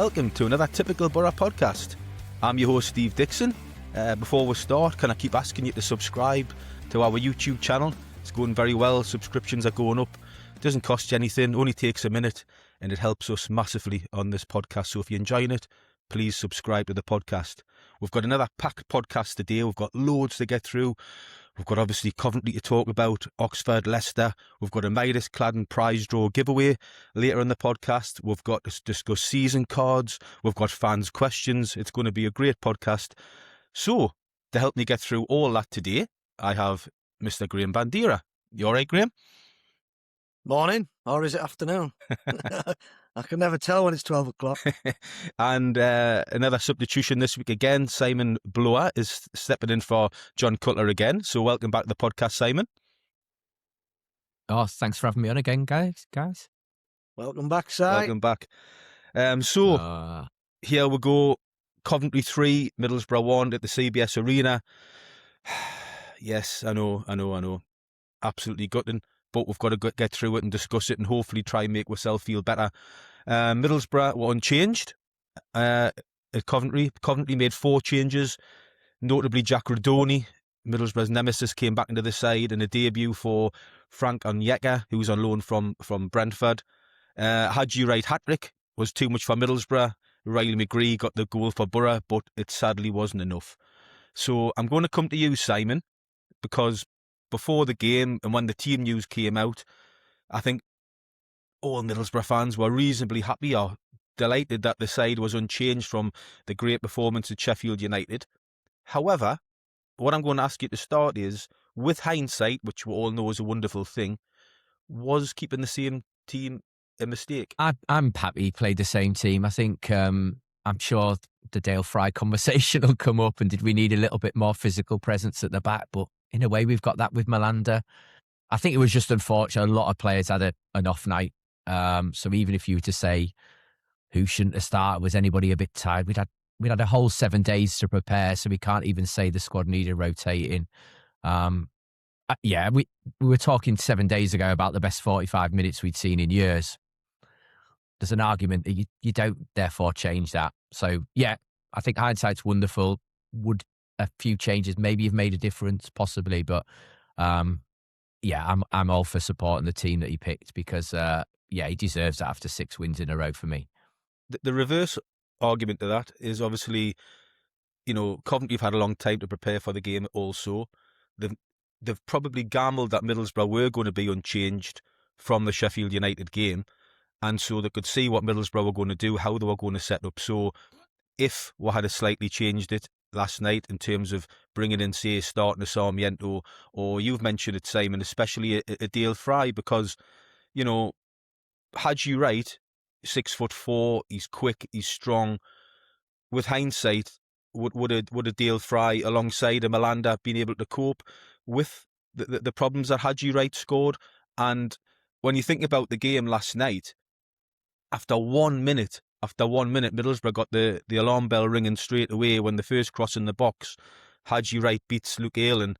Welcome to another Typical Boro Podcast. I'm your host, Steve Dixon. Before we start, can I keep asking you to subscribe to our YouTube channel? It's going very well. Subscriptions are going up. It doesn't cost you anything, only takes a minute, and it helps us massively on this podcast. So if you're enjoying it, please subscribe to the podcast. We've got another packed podcast today. We've got loads to get through. We've got obviously Coventry to talk about, Oxford, Leicester. We've got a Midas Claddon prize draw giveaway later in the podcast. We've got to discuss season cards. We've got fans' questions. It's going to be a great podcast. So, to help me get through all that today, I have Mr. Graeme Bandera. You all right, Graeme? Morning, or is it afternoon? I can never tell when it's 12 o'clock. And another substitution this week again. Simon Blower is stepping in for John Cutler again. So welcome back to the podcast, Simon. Oh, thanks for having me on again, guys. Welcome back, Si. Welcome back. Here we go. Coventry 3, Middlesbrough 1 at the CBS Arena. Yes, I know. Absolutely gutting. But we've got to get through it and discuss it and hopefully try and make ourselves feel better. Middlesbrough were unchanged at Coventry. Coventry made 4 changes, notably Jack Radoni, Middlesbrough's nemesis, came back into the side in a debut for Frank Onyeka, who was on loan from Brentford. Haji Wright hat-trick was too much for Middlesbrough. Riley McGree got the goal for Boro, but it sadly wasn't enough. So I'm going to come to you, Simon, because before the game and when the team news came out, I think all Middlesbrough fans were reasonably happy or delighted that the side was unchanged from the great performance at Sheffield United. However, what I'm going to ask you to start is, with hindsight, which we all know is a wonderful thing, was keeping the same team a mistake? I'm happy he played the same team. I think I'm sure the Dale Fry conversation will come up, and did we need a little bit more physical presence at the back? But in a way, we've got that with Malander. I think it was just unfortunate. A lot of players had an off night. So even if you were to say who shouldn't have started, was anybody a bit tired? We'd had a whole 7 days to prepare, so we can't even say the squad needed rotating. We were talking 7 days ago about the best 45 minutes we'd seen in years. There's an argument that you don't therefore change that. So yeah, I think hindsight's wonderful. Would a few changes maybe have made a difference? Possibly, but I'm all for supporting the team that he picked because he deserves that after 6 wins in a row for me. The reverse argument to that is obviously, Coventry have had a long time to prepare for the game also. They've probably gambled that Middlesbrough were going to be unchanged from the Sheffield United game, and so they could see what Middlesbrough were going to do, how they were going to set up. So if we had slightly changed it last night in terms of bringing in, say, starting a Sarmiento, or you've mentioned it, Simon, especially a Dale Fry, because, Haji Wright, 6'4", he's quick, he's strong. With hindsight, would a Dale Fry alongside a Malander been able to cope with the problems that Haji Wright scored? And when you think about the game last night, after 1 minute, Middlesbrough got the alarm bell ringing straight away when the first cross in the box, Haji Wright beats Luke Ayling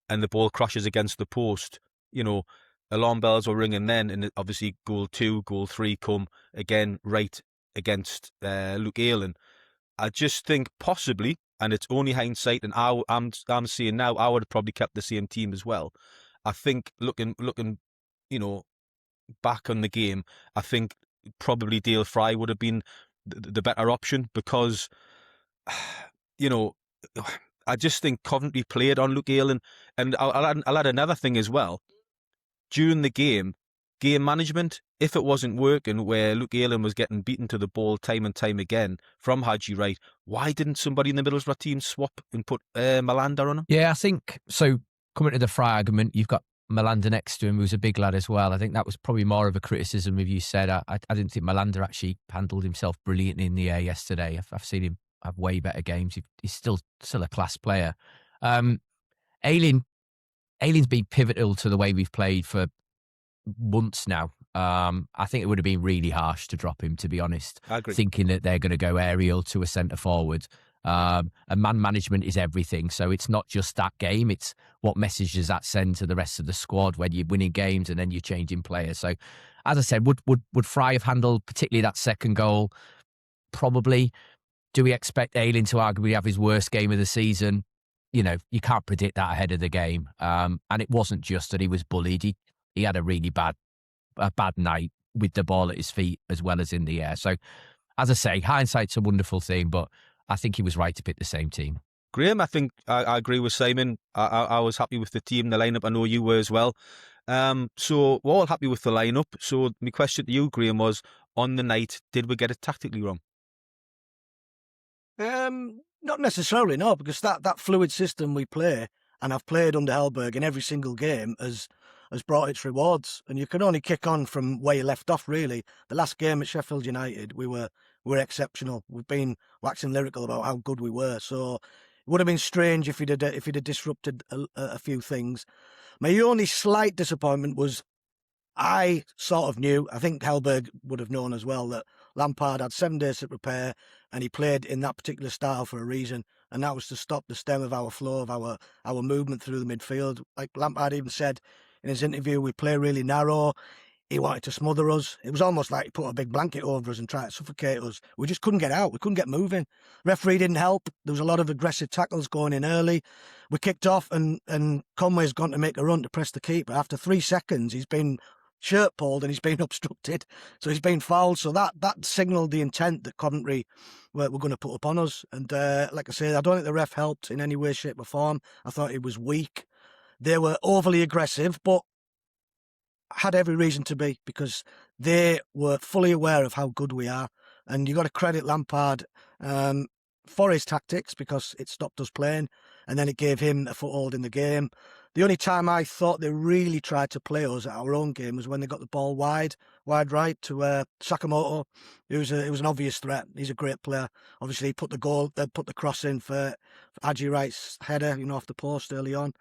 and the ball crashes against the post. Alarm bells were ringing then, and obviously goal 2, goal 3 come again right against Luke Ayling. I just think possibly, and it's only hindsight, and I'm saying now I would have probably kept the same team as well. I think looking, back on the game, I think probably Dale Fry would have been the better option because, I just think Coventry played on Luke Ayling. And I'll add another thing as well. During the game management, if it wasn't working where Luke Ayling was getting beaten to the ball time and time again from Haji Wright, why didn't somebody in the Middlesbrough team swap and put Malander on him? Yeah, I think, so coming to the Fry argument, you've got Malander next to him, who's a big lad as well. I think that was probably more of a criticism, if you said. I didn't think Malander actually handled himself brilliantly in the air yesterday. I've seen him have way better games. He's still a class player. Ayling's been pivotal to the way we've played for months now. I think it would have been really harsh to drop him, to be honest. I agree. Thinking that they're going to go aerial to a centre forward. And man management is everything. So it's not just that game. It's what message does that send to the rest of the squad when you're winning games and then you're changing players. So, as I said, would Fry have handled particularly that second goal probably. Do we expect Ayling to arguably have his worst game of the season? You can't predict that ahead of the game. And it wasn't just that he was bullied. He had a really bad night with the ball at his feet as well as in the air. So, as I say, hindsight's a wonderful thing, but I think he was right to pick the same team. Graeme, I think I agree with Simon. I was happy with the team, the lineup. I know you were as well. So we're all happy with the lineup. So my question to you, Graeme, was on the night, did we get it tactically wrong? Not necessarily, no, because that fluid system we play, and I've played under Hellberg in every single game, has brought its rewards. And you can only kick on from where you left off, really. The last game at Sheffield United, we were exceptional. We've been waxing lyrical about how good we were. So it would have been strange if he'd have disrupted a few things. My only slight disappointment was I sort of knew, I think Hellberg would have known as well, that Lampard had 7 days to prepare, and he played in that particular style for a reason, and that was to stop the stem of our flow, of our movement through the midfield. Like Lampard even said in his interview, we play really narrow. He wanted to smother us. It was almost like he put a big blanket over us and tried to suffocate us. We just couldn't get out. We couldn't get moving. Referee didn't help. There was a lot of aggressive tackles going in early. We kicked off, and Conway's gone to make a run to press the keeper. After 3 seconds, he's been shirt pulled and he's been obstructed, so he's been fouled. So that signalled the intent that Coventry were going to put upon us. And like I said, I don't think the ref helped in any way, shape or form. I thought it was weak. They were overly aggressive, but had every reason to be, because they were fully aware of how good we are. And you got to credit Lampard for his tactics, because it stopped us playing, and then it gave him a foothold in the game. The only time I thought they really tried to play us at our own game was when they got the ball wide right to Sakamoto. It was an obvious threat. He's a great player. Obviously, he put the cross in for Haji Wright's header, off the post early on.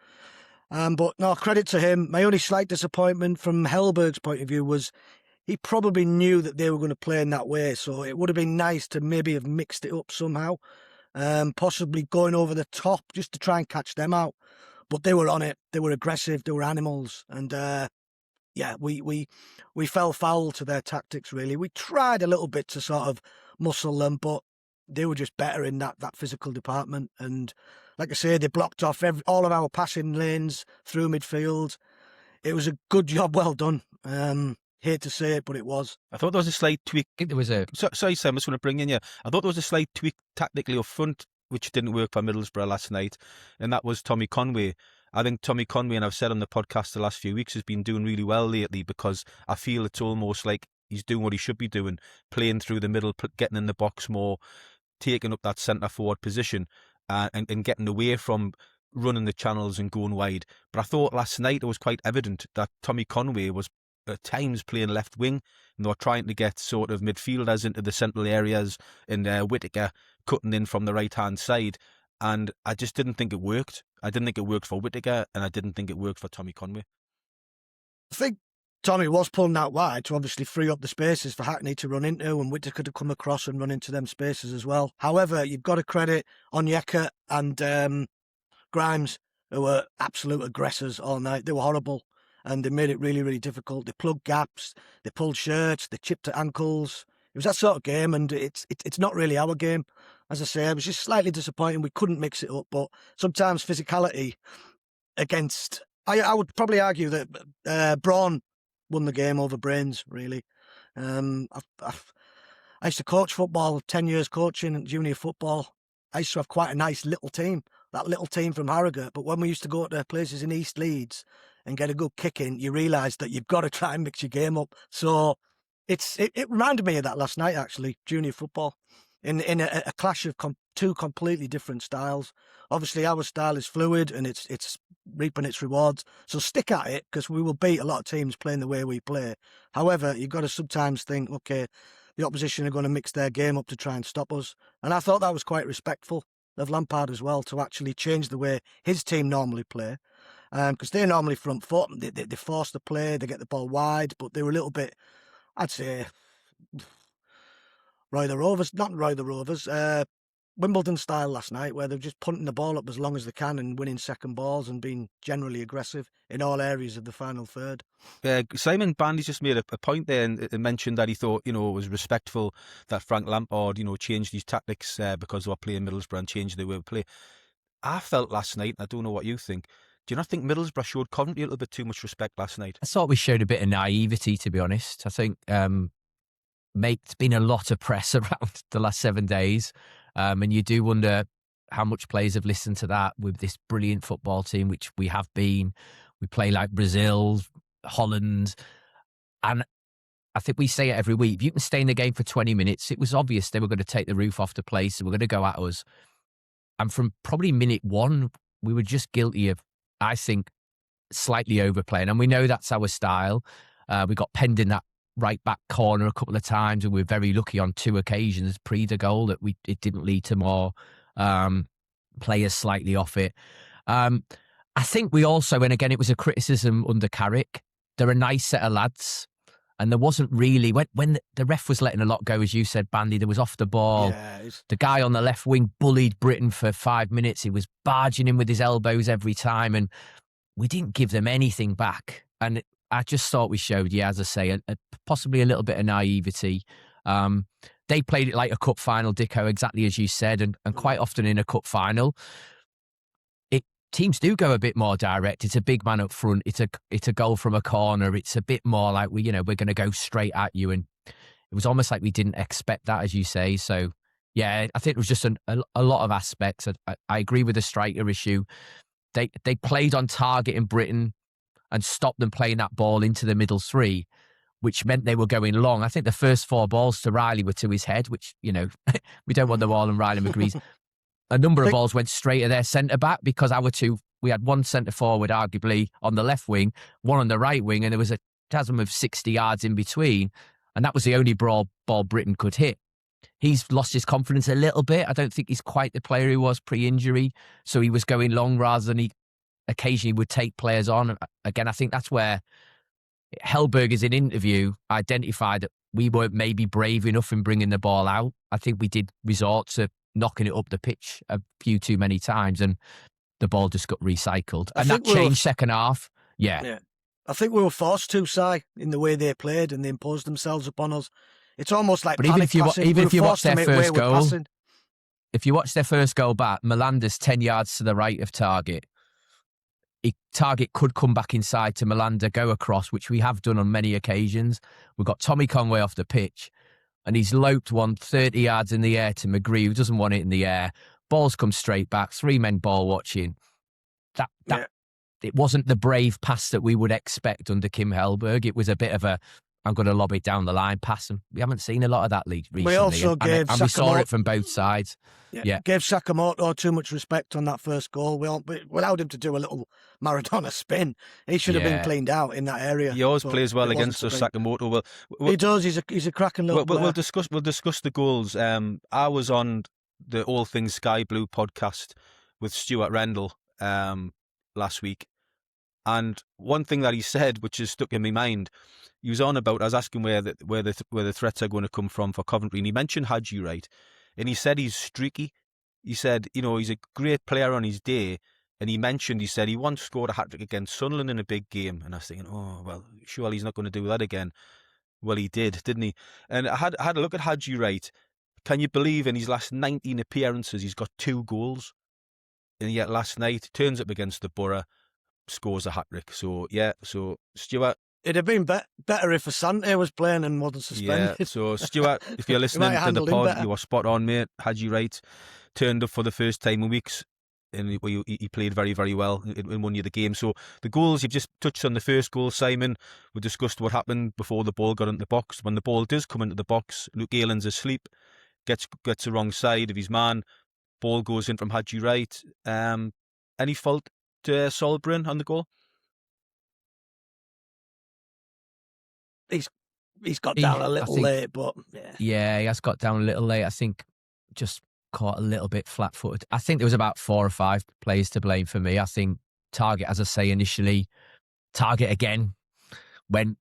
But no, credit to him. My only slight disappointment from Hellberg's point of view was he probably knew that they were going to play in that way, so it would have been nice to maybe have mixed it up somehow, possibly going over the top just to try and catch them out. But they were on it. They were aggressive. They were animals, and we fell foul to their tactics. Really, we tried a little bit to sort of muscle them, but they were just better in that physical department. And like I say, they blocked off all of our passing lanes through midfield. It was a good job, well done. Hate to say it, but it was. I thought there was a slight tweak. I think there was a... Sorry, Sam, I just want to bring in you. I thought there was a slight tweak tactically up front, which didn't work for Middlesbrough last night, and that was Tommy Conway. I think Tommy Conway, and I've said on the podcast the last few weeks, has been doing really well lately, because I feel it's almost like he's doing what he should be doing, playing through the middle, getting in the box more, taking up that centre-forward position, and getting away from running the channels and going wide. But I thought last night it was quite evident that Tommy Conway was at times playing left wing, and they were trying to get sort of midfielders into the central areas, and Whittaker cutting in from the right-hand side. And I just didn't think it worked. I didn't think it worked for Whittaker, and I didn't think it worked for Tommy Conway. I think Tommy was pulling out wide to obviously free up the spaces for Hackney to run into, and Whittaker to come across and run into them spaces as well. However, you've got to credit Onyeka and Grimes, who were absolute aggressors all night. They were horrible, and they made it really, really difficult. They plugged gaps, they pulled shirts, they chipped at ankles. It was that sort of game, and it's not really our game. As I say, it was just slightly disappointing. We couldn't mix it up, but sometimes physicality against... I would probably argue that brawn won the game over brains, really. I used to coach football, 10 years coaching junior football. I used to have quite a nice little team, that little team from Harrogate. But when we used to go to places in East Leeds and get a good kick in, you realise that you've got to try and mix your game up. So it reminded me of that last night, actually, junior football, in a clash of two completely different styles. Obviously, our style is fluid and it's reaping its rewards. So stick at it, because we will beat a lot of teams playing the way we play. However, you've got to sometimes think, okay, the opposition are going to mix their game up to try and stop us. And I thought that was quite respectful of Lampard as well, to actually change the way his team normally play. Because they're normally front foot, they force the play, they get the ball wide, but they were a little bit, I'd say, not Roy the Rovers, Wimbledon style last night, where they're just punting the ball up as long as they can and winning second balls and being generally aggressive in all areas of the final third. Simon Bandy's just made a point there and mentioned that he thought, it was respectful that Frank Lampard, changed his tactics because they were playing Middlesbrough and changed their way of play. I felt last night, I don't know what you think, do you not think Middlesbrough showed Coventry a little bit too much respect last night? I thought we showed a bit of naivety, to be honest. I think, mate, there's been a lot of press around the last 7 days. And you do wonder how much players have listened to that with this brilliant football team, which we have been. We play like Brazil, Holland. And I think we say it every week. If you can stay in the game for 20 minutes, it was obvious they were going to take the roof off the place. They were going to go at us. And from probably minute one, we were just guilty of, I think, slightly overplaying. And we know that's our style. We got penned in that right back corner a couple of times, and we're very lucky on 2 occasions pre the goal that it didn't lead to more players slightly off it. I think we also, and again, it was a criticism under Carrick, they're a nice set of lads, and there wasn't really, when the ref was letting a lot go, as you said, Bandy, there was off the ball. Yeah, the guy on the left wing bullied Britain for 5 minutes. He was barging in with his elbows every time, and we didn't give them anything back. And I just thought we showed, as I say, possibly a little bit of naivety. They played it like a cup final, Dicko, exactly as you said, and quite often in a cup final, teams do go a bit more direct. It's a big man up front. It's a goal from a corner. It's a bit more like we're going to go straight at you, and it was almost like we didn't expect that, as you say. So yeah, I think it was just a lot of aspects. I agree with the striker issue. They played on target in Britain and stopped them playing that ball into the middle three, which meant they were going long. I think the first 4 balls to Riley were to his head, which, we don't want the ball, and Riley agrees. A number of balls went straight at their centre-back because we had one centre-forward, arguably, on the left wing, one on the right wing, and there was a chasm of 60 yards in between, and that was the only ball Britain could hit. He's lost his confidence a little bit. I don't think he's quite the player he was pre-injury, so he was going long rather than he occasionally would take players on. Again, I think that's where Hellberg, in an interview, identified that we weren't maybe brave enough in bringing the ball out. I think we did resort to knocking it up the pitch a few too many times, and the ball just got recycled. And that changed second half. Yeah. I think we were forced to, Si, in the way they played, and they imposed themselves upon us. It's almost like but even if you watch their first goal, if you watch their first goal back, Melander's 10 yards to the right of target. Target could come back inside to Melander, go across, which we have done on many occasions. We've got Tommy Conway off the pitch, and he's loped one 30 yards in the air to McGree, who doesn't want it in the air. Balls come straight back, 3 men ball watching. It wasn't the brave pass that we would expect under Kim Hellberg. It was a bit of I'm going to lob it down the line pass, and we haven't seen a lot of that recently. We also gave and we saw it from both sides. Yeah. Gave Sakamoto too much respect on that first goal. We allowed him to do a little Maradona spin. He should have been cleaned out in that area. He always plays well against us, Sakamoto. Well, he does. He's a cracking little player. We'll discuss the goals. I was on the All Things Sky Blue podcast with Stuart Rendell last week, and one thing that he said, which has stuck in my mind, he was on about, I was asking where the threats are going to come from for Coventry, and he mentioned Haji Wright, and he said he's streaky. He said, he's a great player on his day, and he said he once scored a hat-trick against Sunderland in a big game, and I was thinking, oh, well, surely he's not going to do that again. Well, he did, didn't he? And I had a look at Haji Wright. Can you believe in his last 19 appearances, he's got 2 goals? And yet last night, turns up against the Boro, scores a hat-trick. So Stuart, it'd have been better if Asante was playing and wasn't suspended. Yeah, so Stuart, if you're listening to the pod, you were spot on, mate. Haji Wright turned up for the first time in weeks, and he played very, very well and won you the game. So the goals, you've just touched on the first goal, Simon. We discussed what happened before the ball got into the box. When the ball does come into the box, Luke Aylin's asleep, gets the wrong side of his man, ball goes in from Haji Wright. Any fault to Solbrun on the goal? He's got down a little late, but yeah, he has got down a little late. I think just caught a little bit flat-footed. I think there was about 4 or 5 players to blame for me. I think Target, as I say initially, Target again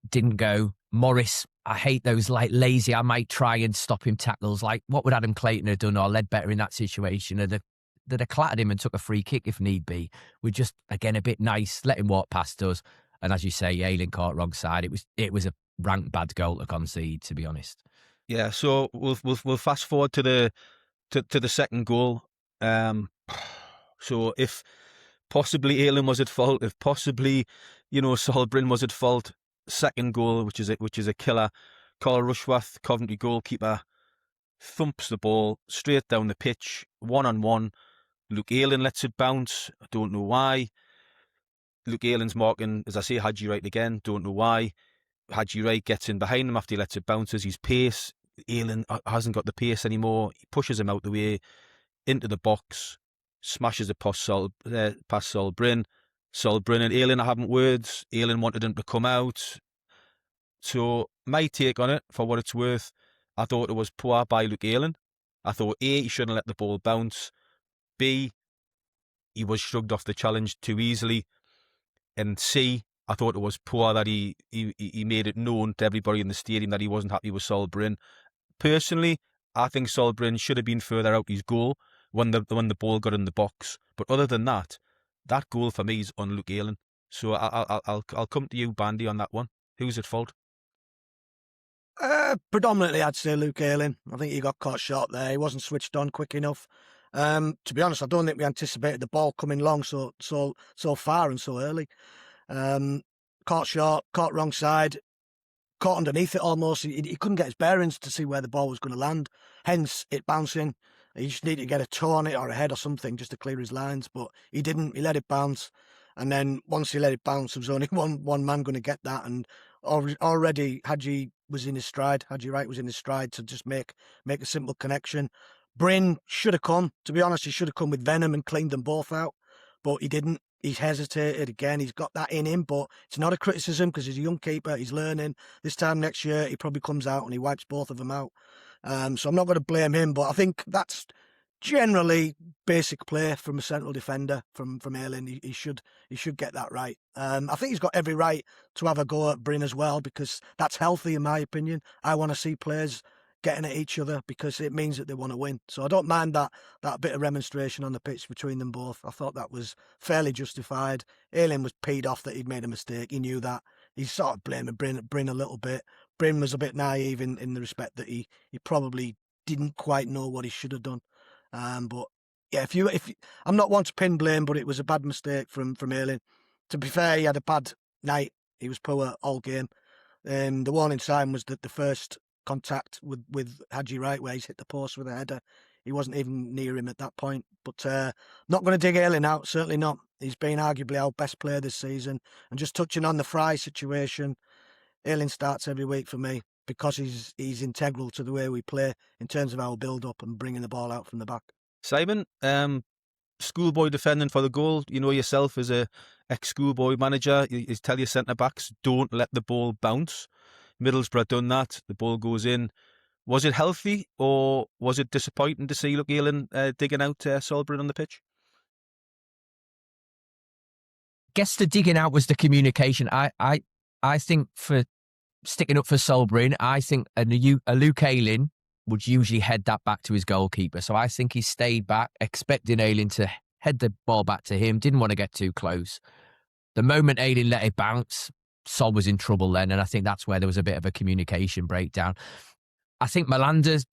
didn't go. Morris, I hate those like lazy, I might try and stop him tackles. Like, what would Adam Clayton have done or Ledbetter in that situation? They'd have clattered him and took a free kick if need be. We're just, again, a bit nice, let him walk past us. And as you say, Ayling caught wrong side. It was a rank bad goal to concede, to be honest. Yeah, so we'll fast forward to the second goal. So if possibly Ayling was at fault, if possibly, Sol Bryn was at fault, second goal, which is a killer. Carl Rushworth, Coventry goalkeeper, thumps the ball straight down the pitch, 1-on-1. Luke Ayling lets it bounce. I don't know why. Luke Ayling's marking, as I say, Haji Wright again. Don't know why. Haji Wright gets in behind him after he lets it bounce. His pace. Ayling hasn't got the pace anymore. He pushes him out the way into the box, smashes it past Sol Bryn. Sol Bryn and Ayling are having words. Ayling wanted him to come out. So my take on it, for what it's worth, I thought it was poor by Luke Ayling. I thought A, he shouldn't let the ball bounce. B, he was shrugged off the challenge too easily. And C, I thought it was poor that he made it known to everybody in the stadium that he wasn't happy with Sol Bryn. Personally, I think Sol Bryn should have been further out his goal when the ball got in the box. But other than that goal for me is on Luke Ayling. So I'll come to you, Bandy, on that one. Who's at fault? Predominantly, I'd say Luke Ayling. I think he got caught short there. He wasn't switched on quick enough. To be honest, I don't think we anticipated the ball coming long so far and so early. Caught short, caught wrong side, caught underneath it almost. He couldn't get his bearings to see where the ball was going to land. Hence, it bouncing. He just needed to get a toe on it or a head or something just to clear his lines, but he didn't. He let it bounce. And then once he let it bounce, there was only one man going to get that. And already Haji was in his stride. Haji Wright was in his stride to just make a simple connection. Bryn should have come. To be honest, he should have come with venom and cleaned them both out, but he didn't. He's hesitated again. He's got that in him, but it's not a criticism because he's a young keeper. He's learning. This time next year, he probably comes out and he wipes both of them out. So I'm not going to blame him, but I think that's generally basic play from a central defender from Ayling. He should get that right. I think he's got every right to have a go at Bryn as well because that's healthy in my opinion. I want to see players getting at each other because it means that they want to win. So I don't mind that bit of remonstration on the pitch between them both. I thought that was fairly justified. Ayling was peed off that he'd made a mistake. He knew that. He's sort of blaming Bryn a little bit. Bryn was a bit naive in the respect that he probably didn't quite know what he should have done. But yeah, if I'm not one to pin blame, but it was a bad mistake from Ayling. To be fair, he had a bad night. He was poor all game. The warning sign was that the first contact with Haji Wright where he's hit the post with a header. He wasn't even near him at that point. But not going to dig Ayling out, certainly not. He's been arguably our best player this season. And just touching on the Fry situation, Ayling starts every week for me because he's integral to the way we play in terms of our build-up and bringing the ball out from the back. Simon, schoolboy defending for the goal. You know yourself as a ex-schoolboy manager, you tell your centre-backs, don't let the ball bounce. Middlesbrough done that. The ball goes in. Was it healthy or was it disappointing to see Luke Ayling digging out Sol Bryn on the pitch? Guess the digging out was the communication. I think for sticking up for Sol Bryn, I think a Luke Ayling would usually head that back to his goalkeeper. So I think he stayed back, expecting Ayling to head the ball back to him, didn't want to get too close. The moment Ayling let it bounce, Sol was in trouble then, and I think that's where there was a bit of a communication breakdown. I think Melander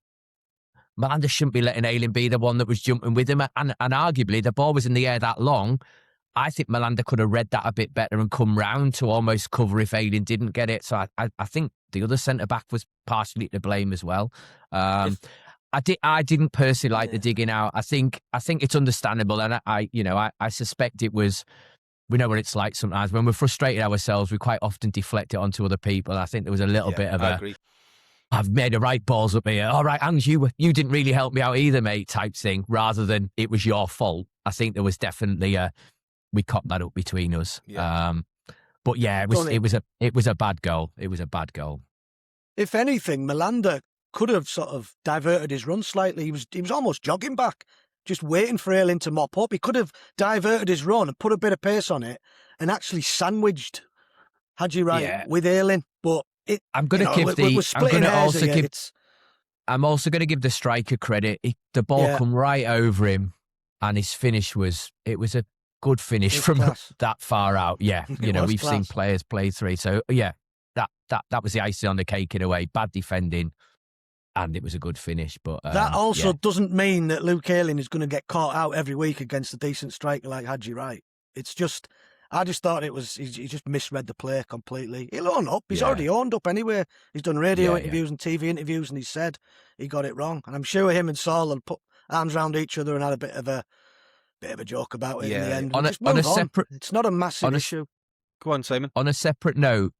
shouldn't be letting Ayling be the one that was jumping with him, and arguably the ball was in the air that long. I think Melander could have read that a bit better and come round to almost cover if Ayling didn't get it. So I think the other centre-back was partially to blame as well. I didn't personally like the digging out. I think it's understandable, and I suspect it was. We know what it's like sometimes. When we're frustrated ourselves, we quite often deflect it onto other people. I think there was a little bit of I've made the right balls up here. All right, Ange, you didn't really help me out either, mate, type thing, rather than it was your fault. I think there was definitely we copped that up between us. Yeah. But yeah, it was a bad goal. It was a bad goal. If anything, Melander could have sort of diverted his run slightly. He was almost jogging back, just waiting for Ayling to mop up. He could have diverted his run and put a bit of pace on it and actually sandwiched Haji Wright with Ayling. But I'm going to give we're splitting hairs here. I'm also going to give the striker credit. The ball come right over him, and his finish was a good finish from that far out. Yeah, we've seen players play through. So yeah, that was the icing on the cake in a way. Bad defending, and it was a good finish. But that also doesn't mean that Luke Ayling is going to get caught out every week against a decent striker like Haji Wright. It's just, I just thought he just misread the play completely. He'll own up. He's already owned up anyway. He's done radio interviews and TV interviews, and he said he got it wrong. And I'm sure him and Saul will put arms around each other and had a bit of a joke about it in the end. It's not a massive issue. Go on, Simon. On a separate note,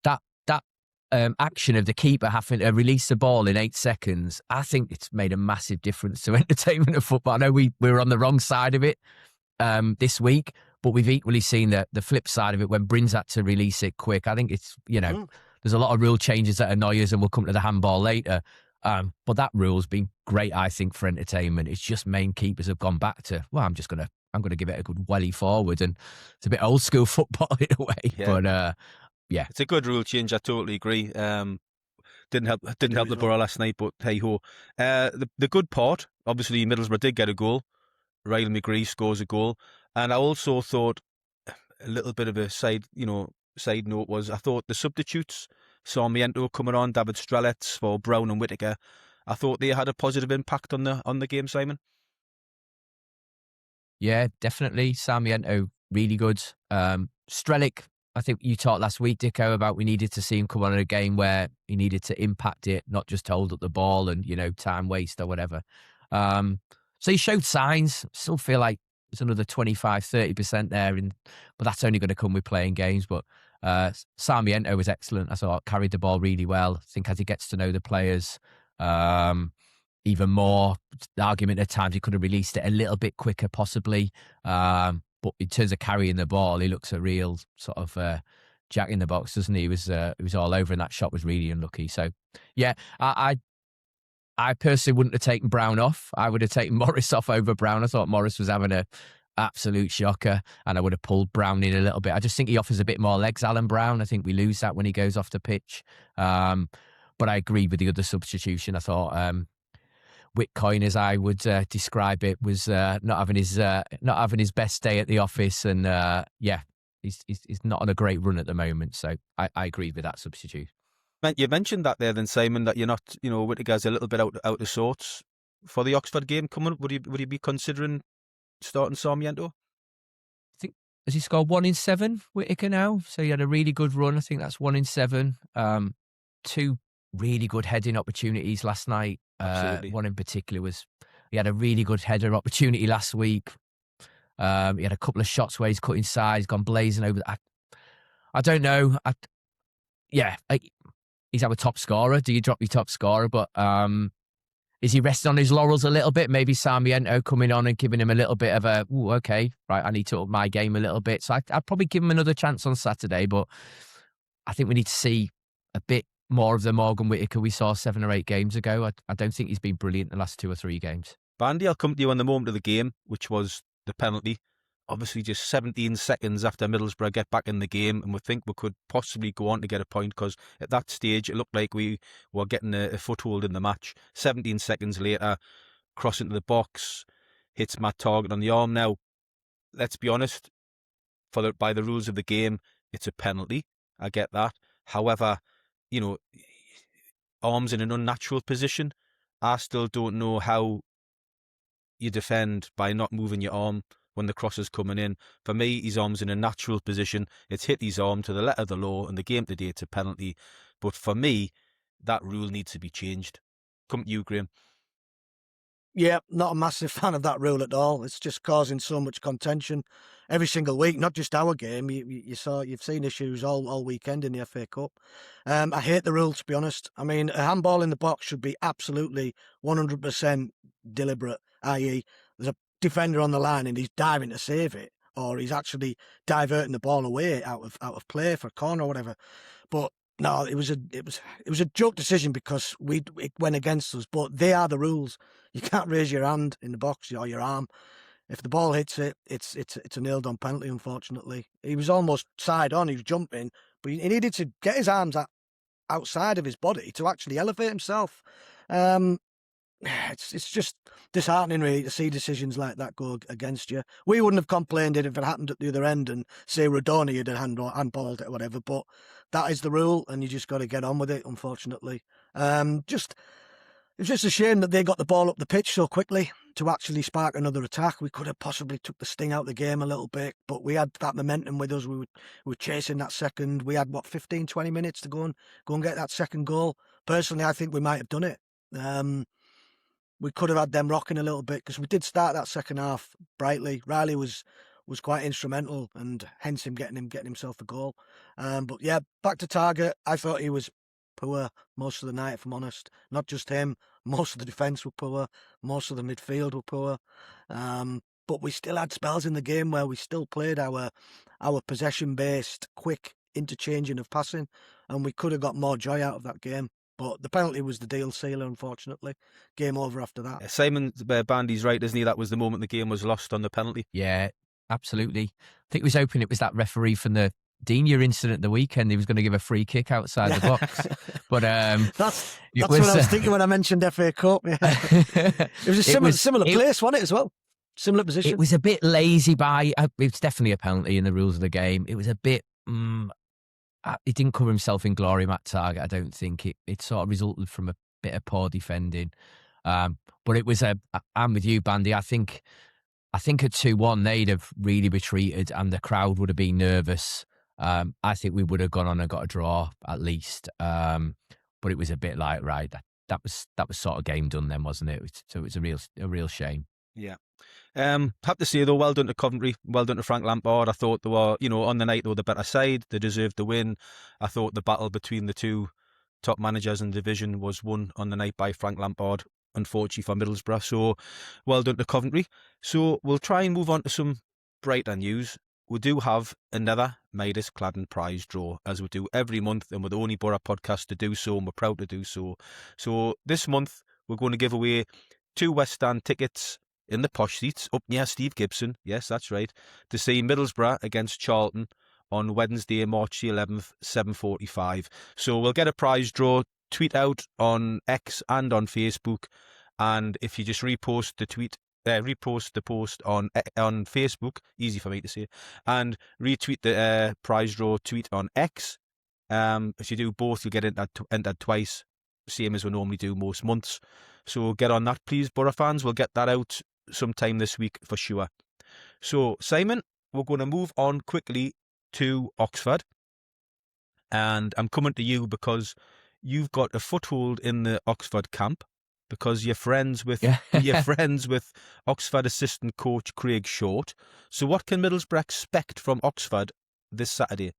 that action of the keeper having to release the ball in 8 seconds, I think it's made a massive difference to entertainment of football. I know we were on the wrong side of it this week, but we've equally seen the flip side of it when Bryn's had to release it quick. I think it's, there's a lot of rule changes that annoy us, and we'll come to the handball later. But that rule's been great, I think, for entertainment. It's just main keepers have gone back to, well, I'm going to give it a good welly forward, and it's a bit old school football in a way. Yeah. But it's a good rule change. I totally agree. Didn't help the Borough last night, but hey ho. The good part, obviously, Middlesbrough did get a goal. Ryle McGree scores a goal, and I also thought a little bit of a side note was I thought the substitutes, Sarmiento coming on, David Strelets for Brown and Whittaker, I thought they had a positive impact on the game, Simon. Yeah, definitely. Sarmiento, really good. Strelic, I think you talked last week, Dicko, about we needed to see him come on in a game where he needed to impact it, not just hold up the ball and, time waste or whatever. So he showed signs. Still feel like there's another 25-30% there, but that's only going to come with playing games. But Sarmiento was excellent. I thought carried the ball really well. I think as he gets to know the players even more, the argument at times he could have released it a little bit quicker possibly. But in terms of carrying the ball, he looks a real sort of jack in the box, doesn't he? He was all over, and that shot was really unlucky. So yeah, I personally wouldn't have taken Brown off. I would have taken Morris off over Brown. I thought Morris was having an absolute shocker, and I would have pulled Brown in a little bit. I just think he offers a bit more legs, Alan Brown. I think we lose that when he goes off the pitch. But I agree with the other substitution. I thought Whitcoin, as I would describe it, was not having his best day at the office, and he's not on a great run at the moment. So I agree with that substitute. You mentioned that there then, Simon, that you're not, Whittaker's a little bit out of sorts for the Oxford game coming up. Would you be considering starting Sarmiento? I think, has he scored 1 in 7, Whittaker now? So he had a really good run. I think that's 1 in 7. 2 really good heading opportunities last night. One in particular was, he had a really good header opportunity last week. He had a couple of shots where he's cut inside, he's gone blazing over. I don't know. He's our top scorer. Do you drop your top scorer? But is he resting on his laurels a little bit? Maybe Sarmiento coming on and giving him a little bit of a, okay, right, I need to up my game a little bit. So I'd probably give him another chance on Saturday, but I think we need to see a bit more of the Morgan Whittaker we saw 7 or 8 games ago. I don't think he's been brilliant the last 2 or 3 games. Bandy, I'll come to you on the moment of the game, which was the penalty. Obviously, just 17 seconds after Middlesbrough get back in the game, and we think we could possibly go on to get a point, because at that stage it looked like we were getting a foothold in the match. 17 seconds later, cross into the box, hits Matt Target on the arm. Now, let's be honest, by the rules of the game, it's a penalty. I get that. However, arms in an unnatural position. I still don't know how you defend by not moving your arm when the cross is coming in. For me, his arm's in a natural position. It's hit his arm to the letter of the law, and the game today it's a penalty. But for me, that rule needs to be changed. Come to you, Graeme. Yeah, not a massive fan of that rule at all. It's just causing so much contention every single week, not just our game. You've seen issues all weekend in the FA Cup. I hate the rule, to be honest. I mean, a handball in the box should be absolutely 100% deliberate, i.e. there's a defender on the line and he's diving to save it, or he's actually diverting the ball away out of play for a corner or whatever. But no, it was a joke decision because it went against us. But they are the rules. You can't raise your hand in the box or your arm. If the ball hits it, it's a nailed on penalty. Unfortunately, he was almost side on. He was jumping, but he needed to get his arms outside of his body to actually elevate himself. It's just disheartening, really, to see decisions like that go against you. We wouldn't have complained if it happened at the other end and say Rodoni had handballed it or whatever, but that is the rule, and you just got to get on with it, unfortunately. It's just a shame that they got the ball up the pitch so quickly to actually spark another attack. We could have possibly took the sting out of the game a little bit, but we had that momentum with us. We were chasing that second. We had, 15, 20 minutes to go and get that second goal. Personally, I think we might have done it. We could have had them rocking a little bit because we did start that second half brightly. Riley was quite instrumental, and hence him getting himself a goal. But yeah, back to target. I thought he was poor most of the night, if I'm honest. Not just him. Most of the defence were poor. Most of the midfield were poor. But we still had spells in the game where we still played our possession-based, quick interchanging of passing, and we could have got more joy out of that game. But the penalty was the deal sealer, unfortunately. Game over after that. Yeah, Simon Bandy's right, isn't he? That was the moment the game was lost on the penalty. Yeah, absolutely. I think we was hoping it was that referee from the Digne incident at the weekend. He was going to give a free kick outside the box. But that's what I was thinking when I mentioned FA Cup. Yeah. It was a similar place, wasn't it, as well? Similar position. It was a bit lazy it's definitely a penalty in the rules of the game. It was a bit... he didn't cover himself in glory, Matt Target. I don't think it sort of resulted from a bit of poor defending. But it was I'm with you, Bandy. I think at 2-1 they'd have really retreated and the crowd would have been nervous. I think we would have gone on and got a draw at least. But it was a bit like, right, that was sort of game done then, wasn't it? So it was a real shame. Yeah. Have to say though, well done to Coventry, well done to Frank Lampard. I thought they were, on the night they were the better side. They deserved the win. I thought the battle between the two top managers in the division was won on the night by Frank Lampard, unfortunately for Middlesbrough. So well done to Coventry. So we'll try and move on to some brighter news. We do have another Midas Claddon prize draw, as we do every month, and we're the only Boro podcast to do so, and we're proud to do so. So this month, we're going to give away 2 West Stand tickets in the posh seats up near Steve Gibson, yes, that's right, to see Middlesbrough against Charlton on Wednesday, March the 11th, 7:45. So we'll get a prize draw, tweet out on X and on Facebook, and if you just repost the post on Facebook, easy for me to say, and retweet the prize draw tweet on X. If you do both, you'll get entered twice, same as we normally do most months. So get on that, please, Boro fans. We'll get that out sometime this week for sure. So, Simon, we're going to move on quickly to Oxford. And I'm coming to you because you've got a foothold in the Oxford camp, because you're friends with Oxford assistant coach Craig Short. So what can Middlesbrough expect from Oxford this Saturday?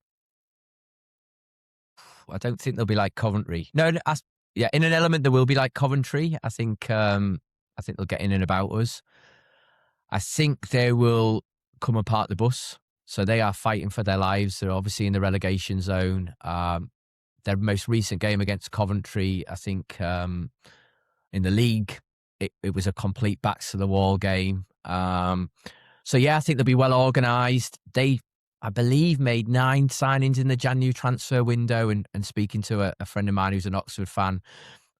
I don't think they'll be like Coventry. No, in an element they will be like Coventry. I think they'll get in and about us. I think they will come and park the bus. So they are fighting for their lives. They're obviously in the relegation zone. Their most recent game against Coventry, I think, in the league, it was a complete backs to the wall game. So yeah, I think they'll be well organised. They, I believe, made 9 signings in the January transfer window, and speaking to a friend of mine who's an Oxford fan,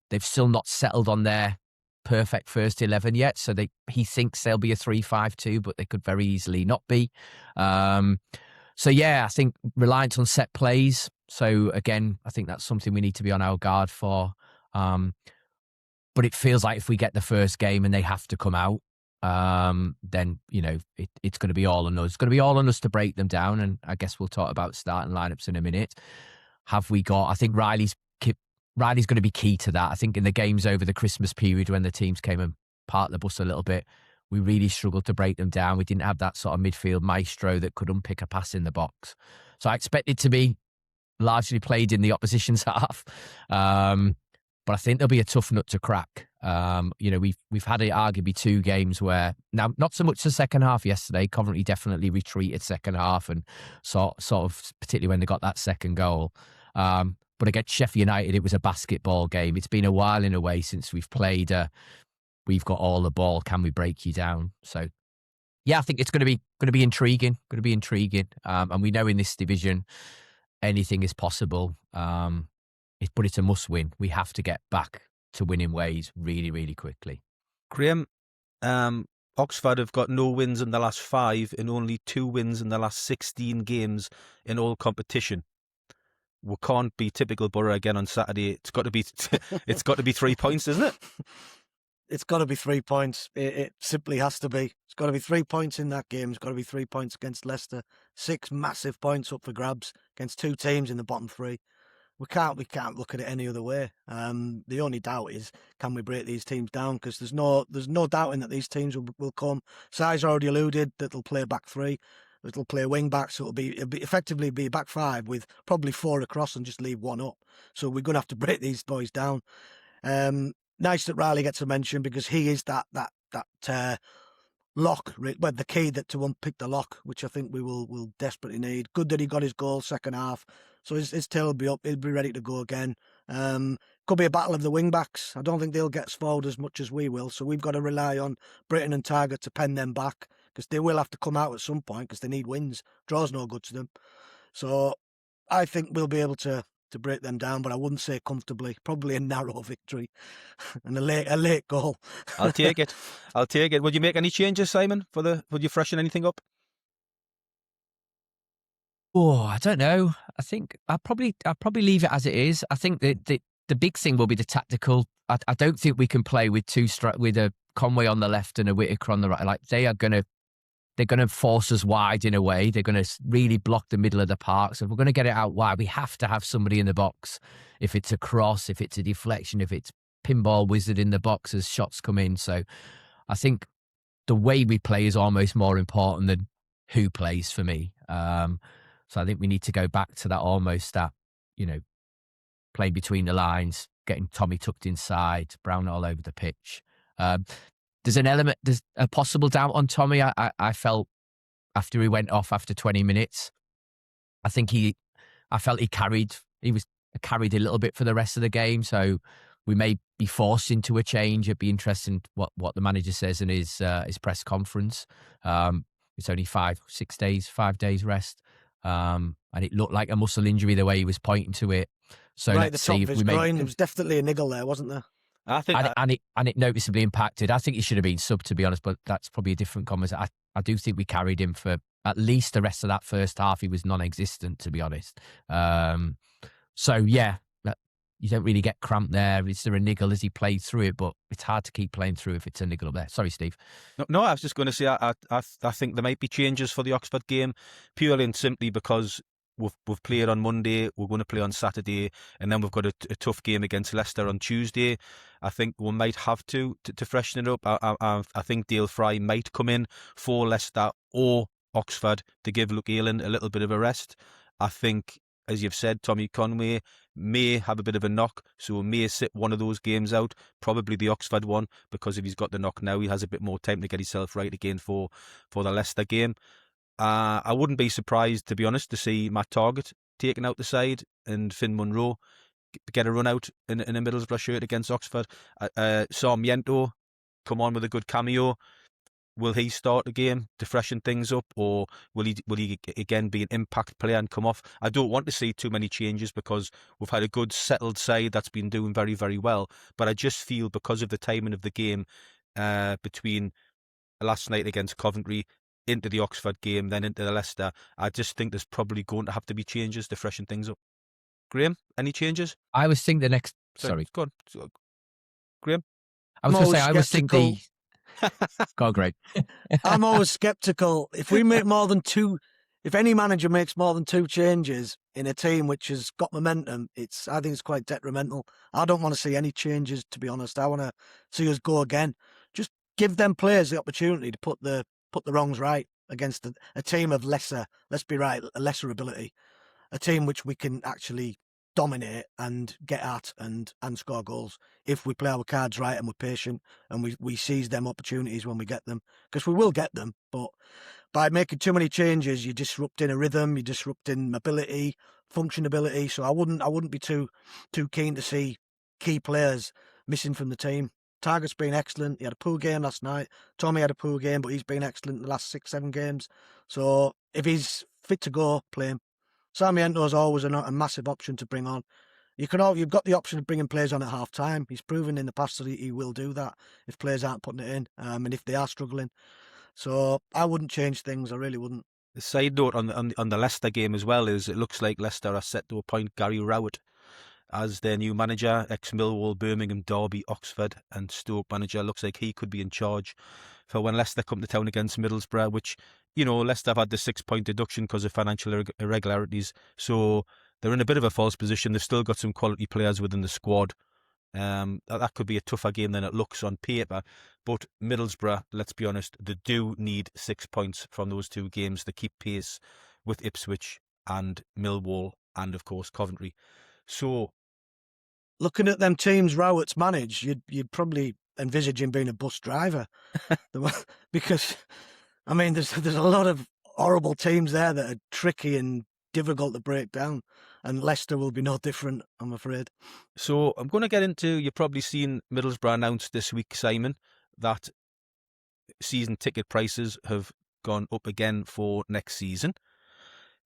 they've still not settled on their perfect first 11 yet. So he thinks they'll be a 3-5-2, but they could very easily not be. So yeah, I think reliance on set plays. So again, I think that's something we need to be on our guard for. But it feels like if we get the first game and they have to come out, then, it's going to be all on us. It's going to be all on us to break them down. And I guess we'll talk about starting lineups in a minute. I think Riley's going to be key to that. I think in the games over the Christmas period when the teams came and parked the bus a little bit, we really struggled to break them down. We didn't have that sort of midfield maestro that could unpick a pass in the box. So I expect it to be largely played in the opposition's half. But I think there'll be a tough nut to crack. We've had arguably 2 games where, now not so much the second half yesterday, Coventry definitely retreated second half and sort of, particularly when they got that second goal. But against Sheffield United, it was a basketball game. It's been a while in a way since we've played we've got all the ball, can we break you down? So yeah, I think it's going to be intriguing, and we know in this division, anything is possible. But it's a must win. We have to get back to winning ways really, really quickly. Graeme, Oxford have got no wins in the last 5 and only 2 wins in the last 16 games in all competition. We can't be typical Boro again on Saturday. It's got to be 3 points, isn't it? It's got to be 3 points. It simply has to be. It's got to be 3 points in that game. It's got to be 3 points against Leicester. 6 massive points up for grabs against 2 teams in the bottom 3. We can't look at it any other way. The only doubt is, can we break these teams down? Because there's no doubting that these teams will come. Si's already alluded that they'll play back 3. It'll play wing back, so it'll be effectively be back 5 with probably 4 across and just leave 1 up. So we're going to have to break these boys down. Nice that Riley gets a mention because he is that lock, well, the key to unpick the lock, which I think we will desperately need. Good that he got his goal second half, so his tail will be up. He'll be ready to go again. Could be a battle of the wing backs. I don't think they'll get forward as much as we will, so we've got to rely on Britton and Target to pen them back because they will have to come out at some point because they need wins. Draw's no good to them, so I think we'll be able to break them down, but I wouldn't say comfortably. Probably a narrow victory and a late goal. I'll take it. Would you make any changes, Simon? Would you freshen anything up? Oh, I don't know. I think I'll probably leave it as it is. I think that the big thing will be the tactical. I don't think we can play with with a Conway on the left and a Whittaker on the right. Like they're going to force us wide in a way. They're going to really block the middle of the park. So if we're going to get it out wide, we have to have somebody in the box. If it's a cross, if it's a deflection, if it's pinball wizard in the box as shots come in. So I think the way we play is almost more important than who plays for me. So I think we need to go back to that playing between the lines, getting Tommy tucked inside, Brown all over the pitch. There's a possible doubt on Tommy. I felt after he went off after 20 minutes, I felt he carried a little bit for the rest of the game. So we may be forced into a change. It'd be interesting what the manager says in his press conference. It's only 5 days rest. And it looked like a muscle injury the way he was pointing to it. So right, let's see if we groin. There was definitely a niggle there, wasn't there? I think, and it noticeably impacted. I think he should have been subbed, to be honest, but that's probably a different comment. I do think we carried him for at least the rest of that first half. He was non-existent, to be honest. So yeah, you don't really get cramp there. Is there a niggle as he played through it? But it's hard to keep playing through if it's a niggle up there. Sorry, Steve. No, I was just going to say I think there might be changes for the Oxford game purely and simply because we've played on Monday, we're going to play on Saturday, and then we've got a tough game against Leicester on Tuesday. I think we might have to freshen it up. I think Dale Fry might come in for Leicester or Oxford to give Luke Ayling a little bit of a rest. I think, as you've said, Tommy Conway may have a bit of a knock, so we may sit one of those games out, probably the Oxford one, because if he's got the knock now, he has a bit more time to get himself right again for the Leicester game. I wouldn't be surprised, to be honest, to see Matt Target taken out the side and Finn Munro get a run out in a Middlesbrough shirt against Oxford. Sarmiento come on with a good cameo. Will he start the game to freshen things up, or will he again be an impact player and come off? I don't want to see too many changes because we've had a good settled side that's been doing very, very well. But I just feel because of the timing of the game between last night against Coventry into the Oxford game, then into the Leicester, I just think there's probably going to have to be changes to freshen things up. Graeme, any changes? I was thinking the next... Sorry. Go on. Graeme? I was going to say, I was thinking Go on, Greg. I'm always sceptical. If any manager makes more than 2 changes in a team which has got momentum, I think it's quite detrimental. I don't want to see any changes, to be honest. I want to see us go again. Just give them players the opportunity to put the wrongs right against a team of lesser, let's be right, a lesser ability, a team which we can actually dominate and get at and score goals if we play our cards right and we're patient and we seize them opportunities when we get them, because we will get them. But by making too many changes, you're disrupting a rhythm, you're disrupting mobility, functionability. So I wouldn't be too keen to see key players missing from the team. Target's been excellent. He had a poor game last night. Tommy had a poor game, but he's been excellent in the last 6-7 games. So if he's fit to go, play him. Sarmiento's always a massive option to bring on. You've got the option of bringing players on at half time. He's proven in the past that he will do that if players aren't putting it in, and if they are struggling. So I wouldn't change things. I really wouldn't. The side note on the Leicester game as well is it looks like Leicester are set to appoint Gary Rowett as their new manager. Ex-Millwall, Birmingham, Derby, Oxford and Stoke manager. Looks like he could be in charge for when Leicester come to town against Middlesbrough, which, Leicester have had the 6-point deduction because of financial irregularities. So they're in a bit of a false position. They've still got some quality players within the squad. That could be a tougher game than it looks on paper. But Middlesbrough, let's be honest, they do need 6 points from those two games to keep pace with Ipswich and Millwall and, of course, Coventry. So, looking at them teams Rowett's managed, you'd probably envisage him being a bus driver. Because, I mean, there's a lot of horrible teams there that are tricky and difficult to break down. And Leicester will be no different, I'm afraid. So I'm going to get into, you've probably seen Middlesbrough announced this week, Simon, that season ticket prices have gone up again for next season.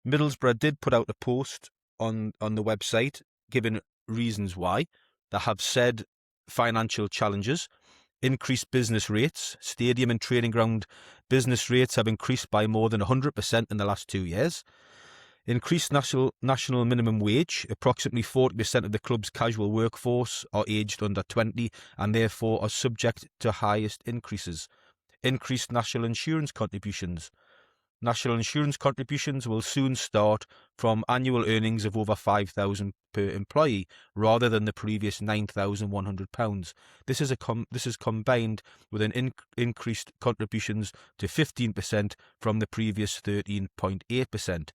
Middlesbrough did put out a post on the website giving reasons why. They have said financial challenges, increased business rates, stadium and training ground business rates have increased by more than 100% in the last 2 years. Increased national minimum wage. Approximately 40% of the club's casual workforce are aged under 20 and therefore are subject to highest increases. Increased national insurance contributions. National insurance contributions will soon start from annual earnings of over £5,000 per employee rather than the previous £9,100. This is combined with an increased contributions to 15% from the previous 13.8%.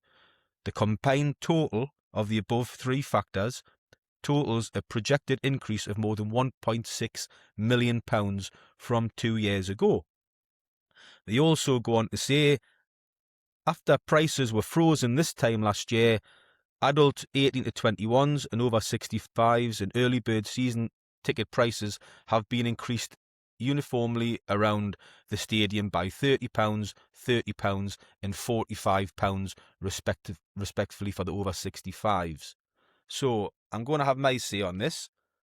The combined total of the above three factors totals a projected increase of more than £1.6 million from 2 years ago. They also go on to say, after prices were frozen this time last year, adult 18 to 21s and over 65s and early bird season ticket prices have been increased uniformly around the stadium by £30, £30 and £45 respectively for the over 65s. So I'm going to have my say on this,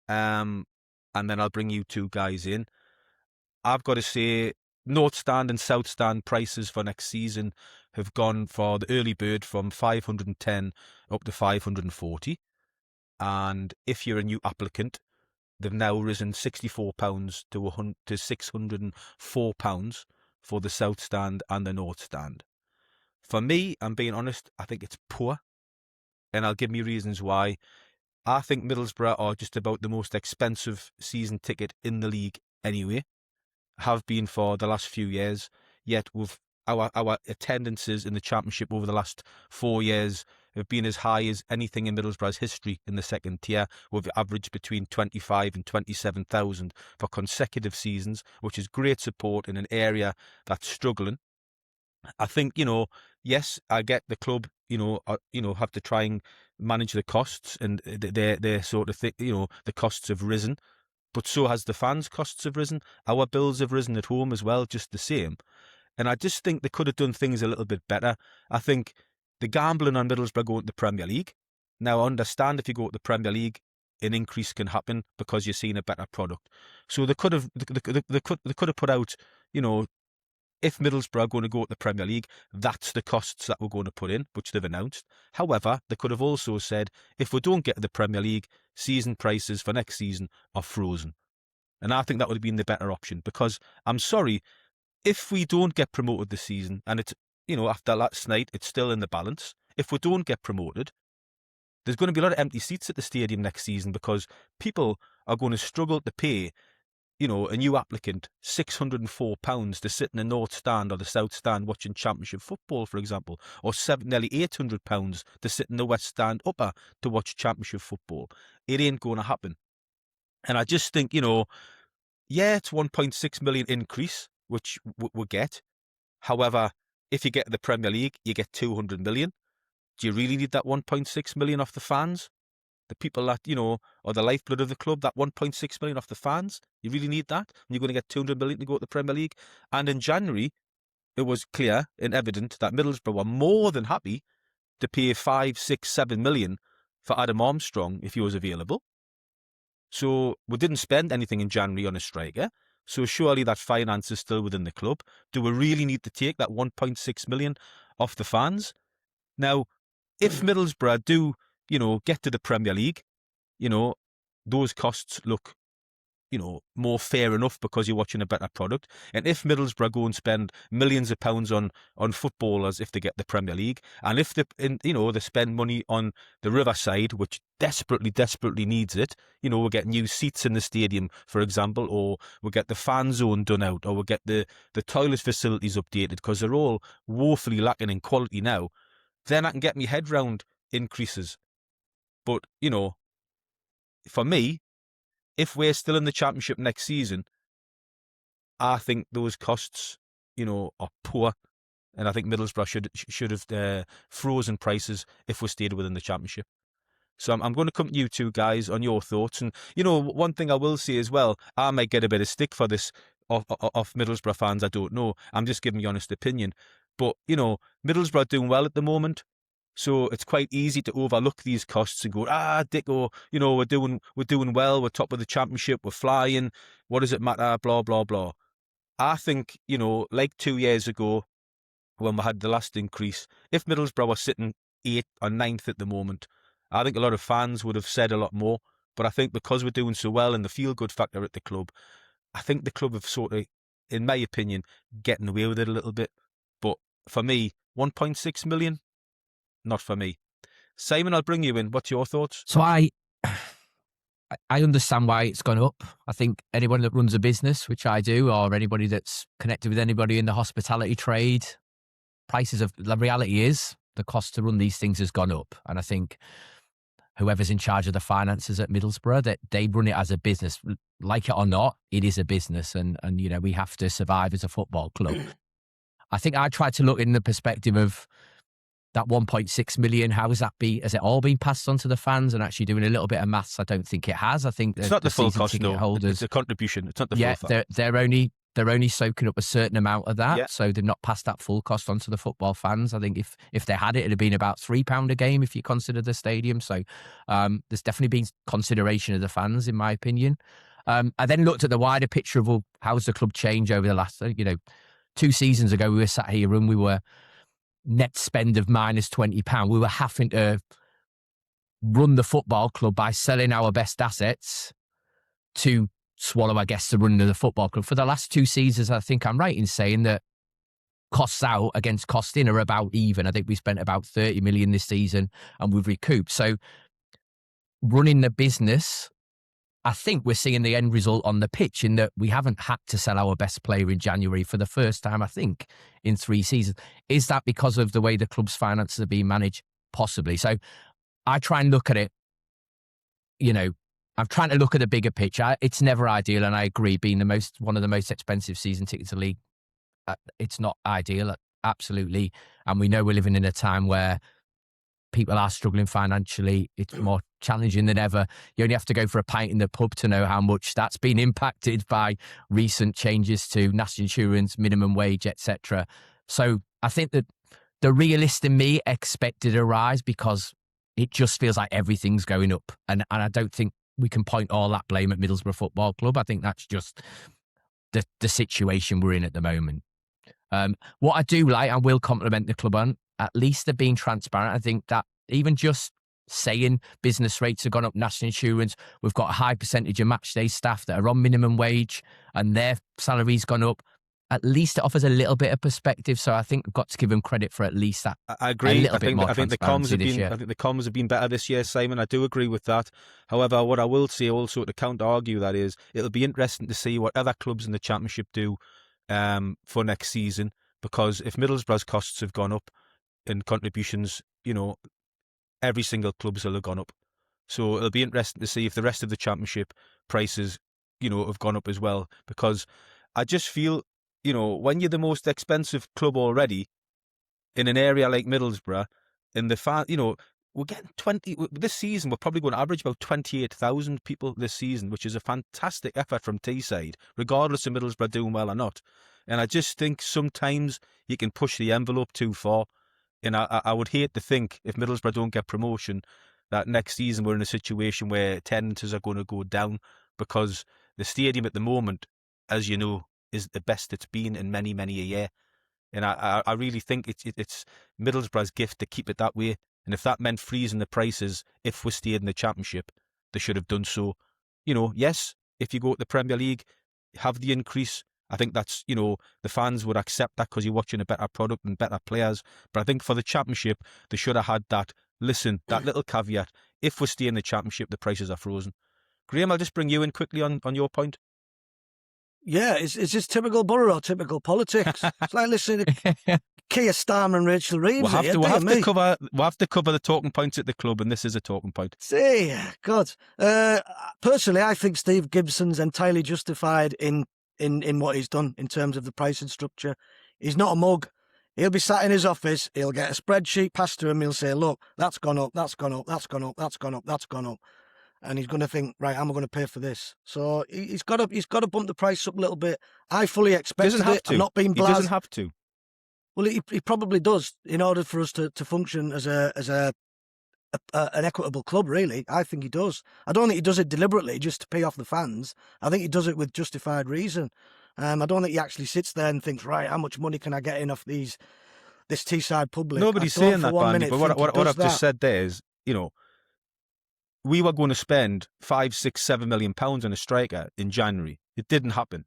and then I'll bring you two guys in. I've got to say, North Stand and South Stand prices for next season have gone for the early bird from 510 up to 540, and if you're a new applicant, they've now risen £64 to £604 for the South Stand and the North Stand. For me, I'm being honest, I think it's poor, and I'll give me reasons why. I think Middlesbrough are just about the most expensive season ticket in the league anyway, have been for the last few years, yet with our attendances in the Championship over the last 4 years have been as high as anything in Middlesbrough's history in the second tier, with averaged between 25 and 27,000 for consecutive seasons, which is great support in an area that's struggling. I think, yes, I get the club, have to try and manage the costs, and their sort of thing, the costs have risen, but so has the fans' costs have risen. Our bills have risen at home as well, just the same. And I just think they could have done things a little bit better. I think the gambling on Middlesbrough going to the Premier League. Now, I understand if you go to the Premier League, an increase can happen because you're seeing a better product. So they could have put out, if Middlesbrough are going to go to the Premier League, that's the costs that we're going to put in, which they've announced. However, they could have also said, if we don't get to the Premier League, season prices for next season are frozen. And I think that would have been the better option, because I'm sorry, if we don't get promoted this season, and it's, after last night, it's still in the balance. If we don't get promoted, there's going to be a lot of empty seats at the stadium next season, because people are going to struggle to pay, a new applicant £604 to sit in the North Stand or the South Stand watching Championship football, for example, or nearly £800 to sit in the West Stand upper to watch Championship football. It ain't going to happen. And I just think, yeah, it's 1.6 million increase, which we get. However, if you get to the Premier League, you get 200 million. Do you really need that 1.6 million off the fans? The people that, are the lifeblood of the club, that 1.6 million off the fans? You really need that? And you're going to get 200 million to go to the Premier League? And in January, it was clear and evident that Middlesbrough were more than happy to pay 5, 6, 7 million for Adam Armstrong if he was available. So we didn't spend anything in January on a striker. So surely that finance is still within the club. Do we really need to take that 1.6 million off the fans? Now, if Middlesbrough do, get to the Premier League, those costs look, more fair enough because you're watching a better product. And if Middlesbrough go and spend millions of pounds on footballers if they get the Premier League, and if they spend money on the Riverside, which desperately needs it, we'll get new seats in the stadium, for example, or we'll get the fan zone done out, or we'll get the toilet facilities updated because they're all woefully lacking in quality now, then I can get my head round increases. But, for me, if we're still in the Championship next season, I think those costs, are poor. And I think Middlesbrough should have frozen prices if we stayed within the Championship. So I'm going to come to you two guys on your thoughts. And, one thing I will say as well, I might get a bit of stick for this off Middlesbrough fans, I don't know. I'm just giving my honest opinion. But, Middlesbrough are doing well at the moment. So it's quite easy to overlook these costs and go, Dicko, we're doing well, we're top of the Championship, we're flying, what does it matter, blah, blah, blah. I think, like 2 years ago when we had the last increase, if Middlesbrough were sitting 8th or 9th at the moment, I think a lot of fans would have said a lot more. But I think because we're doing so well and the feel-good factor at the club, I think the club have sort of, in my opinion, getting away with it a little bit. But for me, 1.6 million, not for me. Simon, I'll bring you in. What's your thoughts? So I understand why it's gone up. I think anyone that runs a business, which I do, or anybody that's connected with anybody in the hospitality trade, the reality is the cost to run these things has gone up. And I think whoever's in charge of the finances at Middlesbrough, that they run it as a business. Like it or not, it is a business. And we have to survive as a football club. I think I tried to look in the perspective of that 1.6 million, has it all been passed on to the fans? And actually doing a little bit of maths, I don't think it has. I think it's not the full cost, no. Holders, it's a contribution. It's not the full cost. They're only soaking up a certain amount of that, so they've not passed that full cost on to the football fans. I think if they had it, it'd have been about £3 a game if you consider the stadium. So there's definitely been consideration of the fans, in my opinion. I then looked at the wider picture of how's the club changed over the last, 2 seasons ago. We were sat here and we were net spend of minus £20. We were having to run the football club by selling our best assets to swallow, I guess, the running of the football club. For the last 2 seasons, I think I'm right in saying that costs out against cost in are about even. I think we spent about 30 million this season and we've recouped. So running the business, I think we're seeing the end result on the pitch in that we haven't had to sell our best player in January for the first time, I think, in 3 seasons. Is that because of the way the club's finances are being managed? Possibly. So I try and look at it, I'm trying to look at the bigger picture. It's never ideal, and I agree, being one of the most expensive season tickets in the league, it's not ideal, absolutely. And we know we're living in a time where people are struggling financially. It's more challenging than ever. You only have to go for a pint in the pub to know how much that's been impacted by recent changes to national insurance, minimum wage, etc. So I think that the realist in me expected a rise because it just feels like everything's going up. And I don't think we can point all that blame at Middlesbrough Football Club. I think that's just the situation we're in at the moment. What I do like, and will compliment the club on, at least they're being transparent. I think that even just saying business rates have gone up, national insurance, we've got a high percentage of match day staff that are on minimum wage and their salary's gone up, at least it offers a little bit of perspective. So I think we've got to give them credit for at least that. I agree. I think the comms have been better this year, Simon. I do agree with that. However, what I will say also to counter argue that is, it'll be interesting to see what other clubs in the Championship do for next season, because if Middlesbrough's costs have gone up in contributions, every single club's will have gone up. So it'll be interesting to see if the rest of the Championship prices, have gone up as well, because I just feel, when you're the most expensive club already in an area like Middlesbrough, in the fan, we're getting this season, we're probably going to average about 28,000 people this season, which is a fantastic effort from Teesside, regardless of Middlesbrough doing well or not. And I just think sometimes you can push the envelope too far. And I would hate to think if Middlesbrough don't get promotion that next season we're in a situation where attendances are going to go down, because the stadium at the moment, as you know, is the best it's been in many, many a year. And I really think it's Middlesbrough's gift to keep it that way. And if that meant freezing the prices, if we stayed in the Championship, they should have done so. Yes, if you go to the Premier League, have the increase. I think that's, the fans would accept that because you're watching a better product and better players. But I think for the Championship, they should have had that. Listen, that little caveat. If we stay in the Championship, the prices are frozen. Graeme, I'll just bring you in quickly on your point. Yeah, it's just typical Boro or typical politics. It's like listening to Keir Starmer and Rachel Reeves. We'll have to cover the talking points at the club, and this is a talking point. See, God. Personally, I think Steve Gibson's entirely justified in what he's done in terms of the pricing structure. He's not a mug. He'll be sat in his office, he'll get a spreadsheet passed to him, he'll say, look, that's gone up, that's gone up, that's gone up, that's gone up, that's gone up. And he's going to think, right, how am I going to pay for this? So he's got to bump the price up a little bit. I fully expected it. I'm not being blasé. He doesn't have to. Well, he probably does in order for us to function as an equitable club, really. I think he does. I don't think he does it deliberately just to pay off the fans. I think he does it with justified reason. I don't think he actually sits there and thinks, right, how much money can I get in off this Teesside public? Nobody's saying that, Bandy, but what I've just said there is, we were going to spend 5, 6, 7 million pounds on a striker in January. It didn't happen.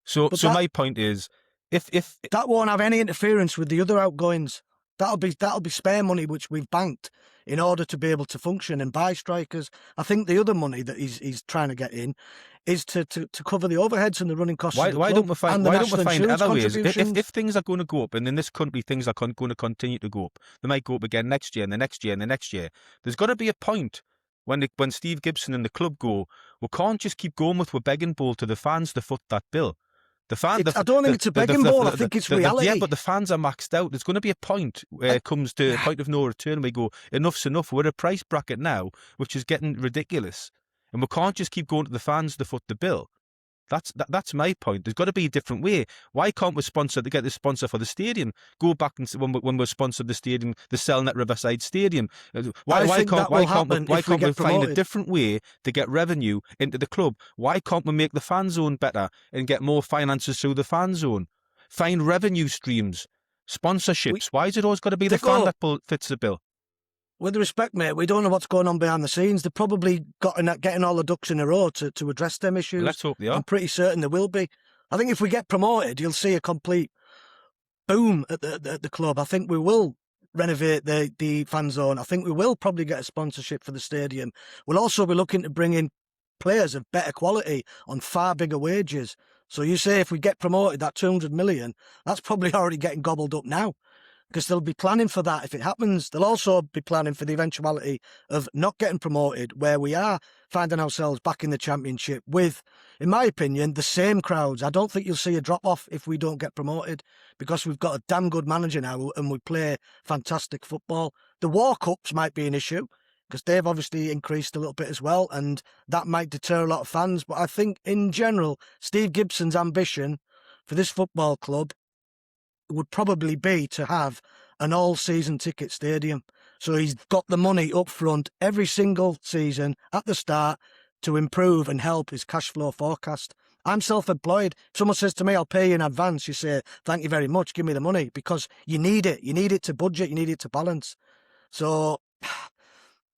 So my point is, if that won't have any interference with the other outgoings, that'll be spare money which we've banked in order to be able to function and buy strikers. I think the other money that he's trying to get in is to cover the overheads and the running costs. Why don't we find other ways? If things are going to go up, and in this country things are going to continue to go up, they might go up again next year and the next year and the next year. There's got to be a point when Steve Gibson and the club go, we can't just keep going with we're begging bowl to the fans to foot that bill. I don't think it's a begging ball. I think it's reality. Yeah, but the fans are maxed out. There's going to be a point where it comes to a point of no return. And we go, enough's enough. We're at a price bracket now, which is getting ridiculous. And we can't just keep going to the fans to foot the bill. That's my point. There's got to be a different way. Why can't we get the sponsor for the stadium? Go back and when we sponsored the stadium, the Selnet Riverside Stadium. Why can't we find a different way to get revenue into the club? Why can't we make the fan zone better and get more finances through the fan zone? Find revenue streams, sponsorships. Why is it always got to be the fan that fits the bill? With respect, mate, we don't know what's going on behind the scenes. They've probably getting all the ducks in a row to address them issues. Let's hope they are. I'm pretty certain there will be. I think if we get promoted, you'll see a complete boom at the club. I think we will renovate the fan zone. I think we will probably get a sponsorship for the stadium. We'll also be looking to bring in players of better quality on far bigger wages. So you say if we get promoted, that 200 million, that's probably already getting gobbled up now. Because they'll be planning for that if it happens. They'll also be planning for the eventuality of not getting promoted, where we are finding ourselves back in the Championship with, in my opinion, the same crowds. I don't think you'll see a drop-off if we don't get promoted, because we've got a damn good manager now and we play fantastic football. The War Cups might be an issue, because they've obviously increased a little bit as well, and that might deter a lot of fans. But I think, in general, Steve Gibson's ambition for this football club would probably be to have an all-season ticket stadium. So he's got the money up front every single season at the start to improve and help his cash flow forecast. I'm self-employed. If someone says to me, I'll pay you in advance, you say, thank you very much, give me the money, because you need it. You need it to budget, you need it to balance. So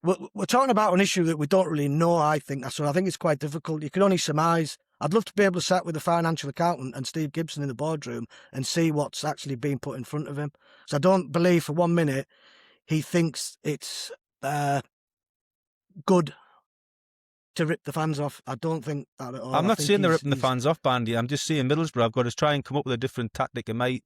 we're talking about an issue that we don't really know, I think. So I think it's quite difficult. You can only surmise. I'd love to be able to sit with the financial accountant and Steve Gibson in the boardroom and see what's actually being put in front of him. So I don't believe for 1 minute he thinks it's good to rip the fans off. I don't think that at all. I'm not saying they're ripping the fans off, Bandy. I'm just saying Middlesbrough have got to try and come up with a different tactic, in my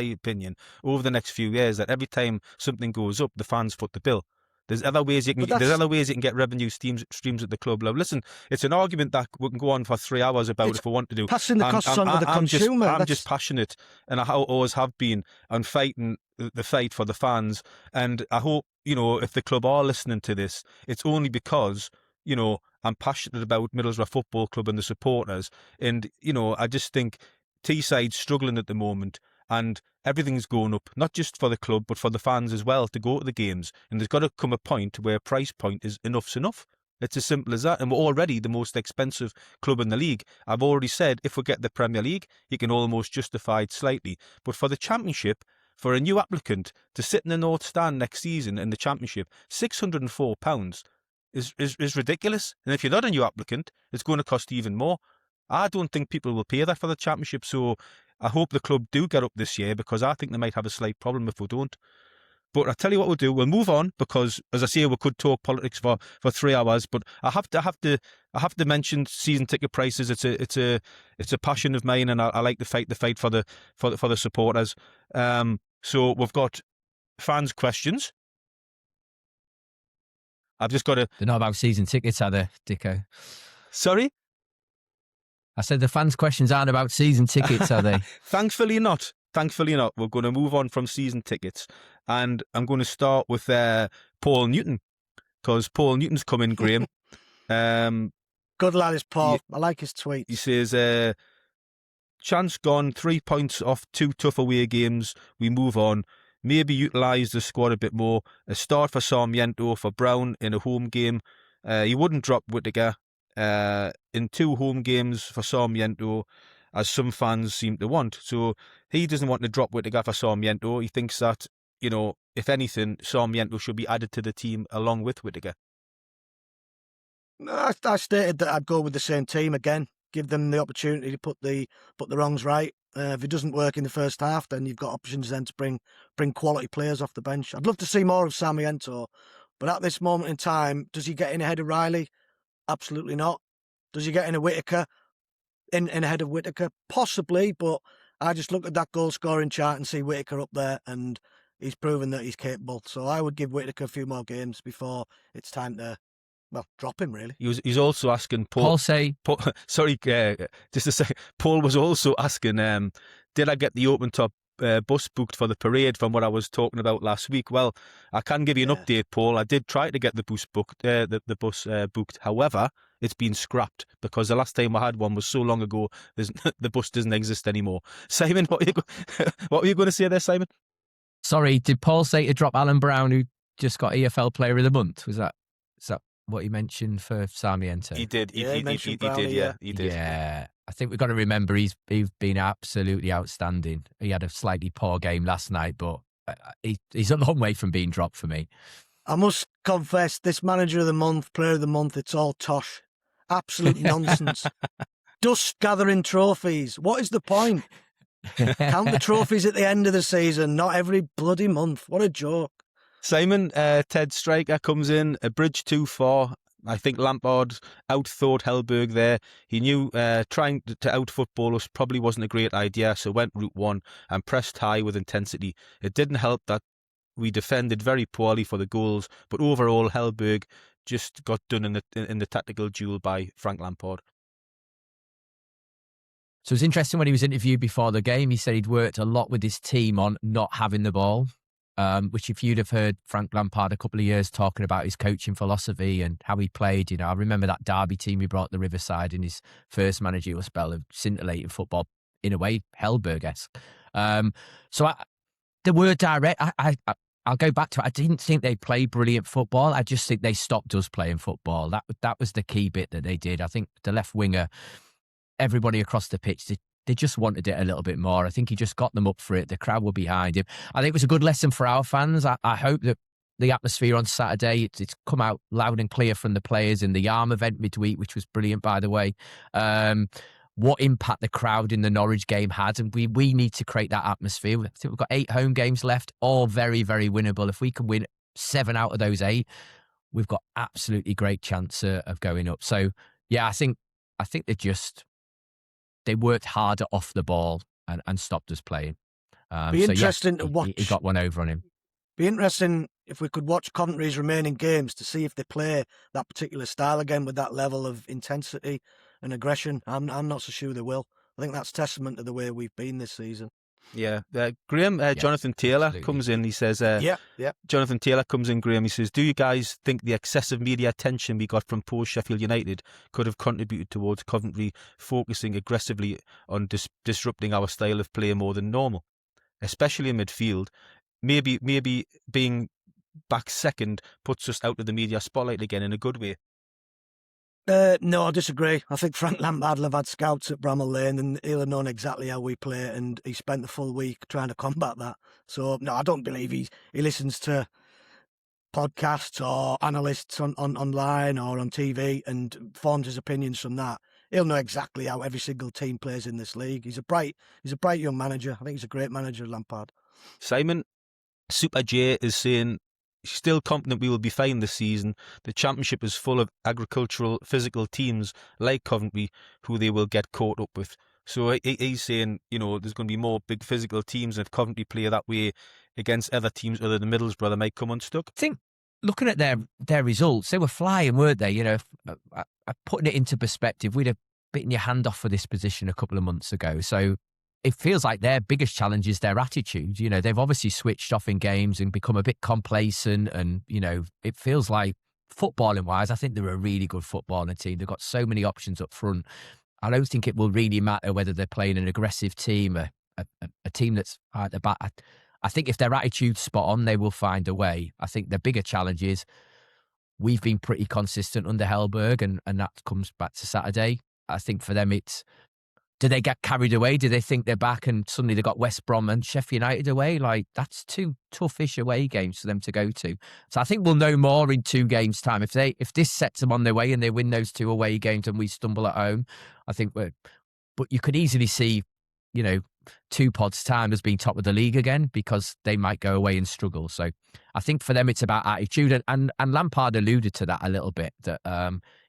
opinion, over the next few years, that every time something goes up, the fans foot the bill. There's other ways you can get revenue streams at the club. Now, listen, it's an argument that we can go on for 3 hours about if we want to do. Passing the costs on to the consumer. I'm just passionate, and I always have been, on fighting the fight for the fans. And I hope, if the club are listening to this, it's only because, I'm passionate about Middlesbrough Football Club and the supporters. And, I just think Teesside's struggling at the moment. and everything's going up, not just for the club, but for the fans as well, to go to the games. And there's got to come a point where price point is enough's enough. It's as simple as that. And we're already the most expensive club in the league. I've already said, if we get the Premier League, you can almost justify it slightly. But for the Championship, for a new applicant to sit in the North Stand next season in the Championship, £604 is ridiculous. And if you're not a new applicant, it's going to cost even more. I don't think people will pay that for the Championship. So I hope the club do get up this year, because I think they might have a slight problem if we don't. But I'll tell you what we'll do. We'll move on, because, as I say, we could talk politics for 3 hours. But I have to mention season ticket prices. It's a passion of mine, and I like to fight the fight for the supporters. So we've got fans' questions. I've just got to. They're not about season tickets, are they, Dicko? Sorry? I said the fans' questions aren't about season tickets, are they? Thankfully not. We're going to move on from season tickets. And I'm going to start with Paul Newton, because Paul Newton's come in, Graeme. Good lad is Paul. I like his tweets. He says, chance gone, 3 points off 2 tough away games. We move on. Maybe utilise the squad a bit more. A start for Sarmiento, for Brown in a home game. He wouldn't drop Whittaker in 2 home games for Sarmiento, as some fans seem to want. So he doesn't want to drop Whittaker for Sarmiento. He thinks that, if anything, Sarmiento should be added to the team along with Whittaker. I stated that I'd go with the same team again. Give them the opportunity to put the wrongs right. If it doesn't work in the first half, then you've got options then to bring quality players off the bench. I'd love to see more of Sarmiento, but at this moment in time, does he get in ahead of Riley? Absolutely not. Does he get in a Whittaker? In ahead of Whittaker? Possibly, but I just look at that goal scoring chart and see Whittaker up there, and he's proven that he's capable. So I would give Whittaker a few more games before it's time to, drop him, really. He's also asking Paul. Sorry, just a second. Paul was also asking, did I get the open top bus booked for the parade from what I was talking about last week? Well, I can give you an update, Paul. I did try to get the bus booked. The bus booked. However, it's been scrapped, because the last time I had one was so long ago. The bus doesn't exist anymore. Simon, what were you going to say there, Simon? Sorry, did Paul say to drop Alan Brown, who just got EFL Player of the Month? Is that what he mentioned for Sarmiento? He did. He did. Yeah. I think we've got to remember he's been absolutely outstanding. He had a slightly poor game last night, but he's a long way from being dropped for me. I must confess, this Manager of the Month, Player of the Month, it's all tosh. Absolute nonsense. Dust gathering trophies. What is the point? Count the trophies at the end of the season, not every bloody month. What a joke. Simon, Ted Striker comes in, a bridge too far. I think Lampard outthought Hellberg there. He knew trying to out-football us probably wasn't a great idea, so went route one and pressed high with intensity. It didn't help that we defended very poorly for the goals, but overall Hellberg just got done in the tactical duel by Frank Lampard. So it's interesting, when he was interviewed before the game, he said he'd worked a lot with his team on not having the ball. Which, if you'd have heard Frank Lampard a couple of years talking about his coaching philosophy and how he played, I remember that Derby team he brought to Riverside in his first managerial spell of scintillating football, in a way, Hellberg-esque. So the word direct, I'll go back to it. I didn't think they played brilliant football. I just think they stopped us playing football. That was the key bit that they did. I think the left winger, everybody across the pitch, they just wanted it a little bit more. I think he just got them up for it. The crowd were behind him. I think it was a good lesson for our fans. I hope that the atmosphere on Saturday, it's come out loud and clear from the players in the Arm event midweek, which was brilliant, by the way. What impact the crowd in the Norwich game had. And we need to create that atmosphere. I think we've got 8 home games left, all very, very winnable. If we can win 7 out of those 8, we've got absolutely great chance of going up. So, yeah, I think they worked harder off the ball and stopped us playing. Be interesting to watch. He got one over on him. Be interesting if we could watch Coventry's remaining games to see if they play that particular style again with that level of intensity and aggression. I'm not so sure they will. I think that's testament to the way we've been this season. Yeah, Graeme, Jonathan Taylor absolutely. comes in. He says, yeah. Jonathan Taylor comes in, Graeme. He says, do you guys think the excessive media attention we got from post-Sheffield United could have contributed towards Coventry focusing aggressively on disrupting our style of play more than normal? especially in midfield. Maybe being back second puts us out of the media spotlight again in a good way. No, I disagree. I think Frank Lampard will have had scouts at Bramall Lane and he'll have known exactly how we play, and he spent the full week trying to combat that. So, no, I don't believe he listens to podcasts or analysts online or on TV and forms his opinions from that. He'll know exactly how every single team plays in this league. He's a bright young manager. I think he's a great manager, Lampard. Simon, Super J is saying still confident we will be fine this season. The Championship is full of agricultural, physical teams like Coventry who they will get caught up with. So he's saying, you know, there's going to be more big physical teams, and if Coventry play that way against other teams other than Middlesbrough, they might come unstuck. I think looking at their results, they were flying, weren't they? You know, putting it into perspective, we'd have bitten your hand off for this position a couple of months ago. So it feels like their biggest challenge is their attitude. You know, they've obviously switched off in games and become a bit complacent. And, you know, it feels like footballing wise, I think they're a really good footballing team. They've got so many options up front. I don't think it will really matter whether they're playing an aggressive team, a team that's at the back. I think if their attitude's spot on, they will find a way. I think the bigger challenge is we've been pretty consistent under Hellberg, and that comes back to Saturday. I think for them, it's, do they get carried away? Do they think they're back and suddenly they got West Brom and Sheffield United away? Like, that's two toughish away games for them to go to. So I think we'll know more in 2 games' time. If this sets them on their way and they win those 2 away games and we stumble at home, I think but you could easily see, you know, 2 pods' time as being top of the league again, because they might go away and struggle. So I think for them, it's about attitude. And Lampard alluded to that a little bit, that,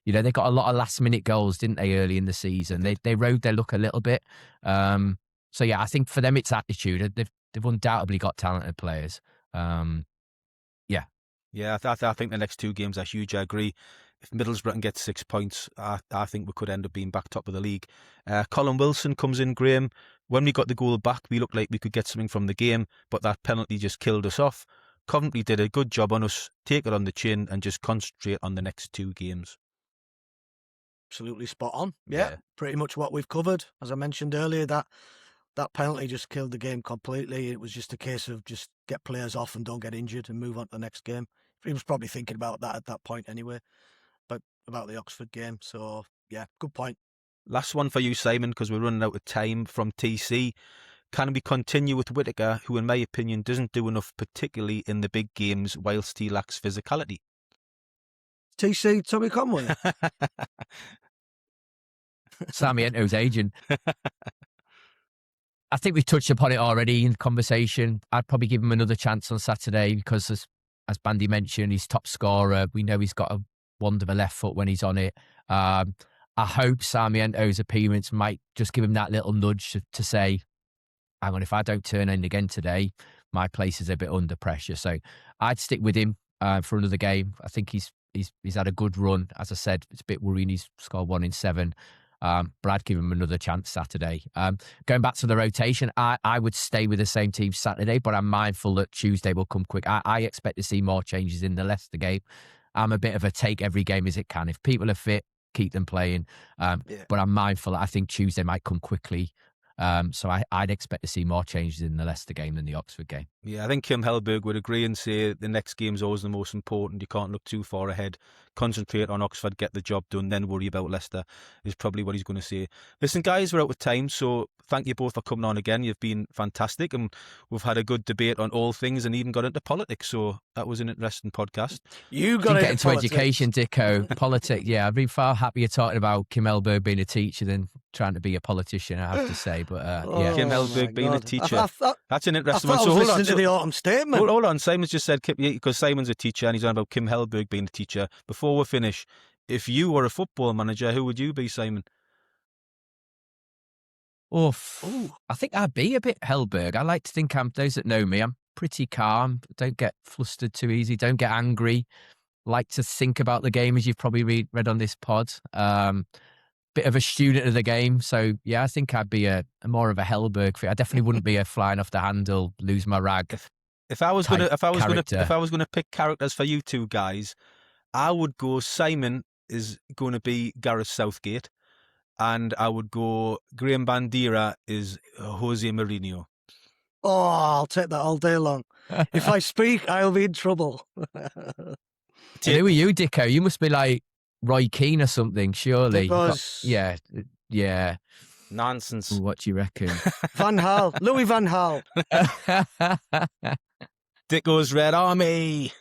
you know, they got a lot of last-minute goals, didn't they, early in the season? They rode their luck a little bit. So, yeah, I think for them, it's attitude. They've undoubtedly got talented players. Yeah. Yeah, I think the next 2 games are huge. I agree. If Middlesbrough can get 6 points, I think we could end up being back top of the league. Colin Wilson comes in, Graeme. When we got the goal back, we looked like we could get something from the game, but that penalty just killed us off. Coventry did a good job on us. Take it on the chin and just concentrate on the next 2 games. Absolutely spot on. Yeah, pretty much what we've covered. As I mentioned earlier, that penalty just killed the game completely. It was just a case of just get players off and don't get injured and move on to the next game. He was probably thinking about that at that point anyway, but about the Oxford game. So, yeah, good point. Last one for you, Simon, because we're running out of time, from TC. Can we continue with Whittaker, who in my opinion doesn't do enough, particularly in the big games, whilst he lacks physicality? TC, Tommy Conway. Sarmiento's agent. I think we've touched upon it already in conversation. I'd probably give him another chance on Saturday because, as Bandy mentioned, he's top scorer. We know he's got a wand of a left foot when he's on it. I hope Sarmiento's appearance might just give him that little nudge to say, hang on, if I don't turn in again today, my place is a bit under pressure. So I'd stick with him for another game. I think he's had a good run. As I said, it's a bit worrying he's scored 1 in 7. But I'd give him another chance Saturday. Going back to the rotation, I would stay with the same team Saturday, but I'm mindful that Tuesday will come quick. I expect to see more changes in the Leicester game. I'm a bit of a take every game as it can. If people are fit, keep them playing. But I'm mindful that I think Tuesday might come quickly. So I'd expect to see more changes in the Leicester game than the Oxford game. Yeah, I think Kim Hellberg would agree and say the next game's always the most important. You can't look too far ahead. Concentrate on Oxford, get the job done, then worry about Leicester, is probably what he's going to say. Listen, guys, we're out of time, so thank you both for coming on again. You've been fantastic, and we've had a good debate on all things and even got into politics, so that was an interesting podcast. You got into politics. Education, Dicko. Politics, yeah. I'd be far happier talking about Kim Hellberg being a teacher than trying to be a politician, I have to say. But yeah, Kim Hellberg being a teacher. That's an interesting one. So hold on. To the autumn statement. Hold on. Simon's just said, because Simon's a teacher and he's on about Kim Hellberg being a teacher. Before we finish, if you were a football manager, who would you be, Simon? I think I'd be a bit Hellberg. I like to think those that know me, I'm pretty calm. Don't get flustered too easy. Don't get angry. Like to think about the game, as you've probably read on this pod. Bit of a student of the game. So yeah, I think I'd be a more of a Hellberg fit. I definitely wouldn't be a flying off the handle, lose my rag. If I was gonna pick characters for you two guys, I would go Simon is going to be Gareth Southgate, and I would go Graham Bandera is Jose Mourinho. Oh, I'll take that all day long. If I speak, I'll be in trouble. And who are you, Dicko? You must be like Roy Keane or something, surely. It was- Yeah. Nonsense. What do you reckon? Van Gaal, Louis Van Gaal. Dicko's Red Army.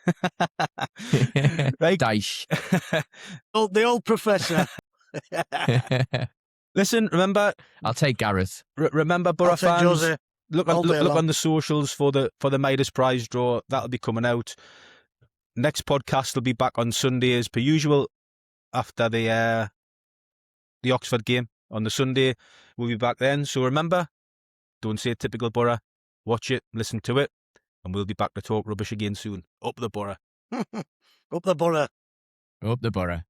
Right. Daesh. Oh, the old professor. Listen, remember, I'll take Gareth. remember, Borough I'll take fans. Jose. Look all day long. on the socials for the Midas prize draw. That'll be coming out. Next podcast will be back on Sunday as per usual after the Oxford game on the Sunday. We'll be back then. So remember, don't say Typical Boro. Watch it, listen to it, and we'll be back to talk rubbish again soon. Up the Boro. Up the Borough. Up the Borough.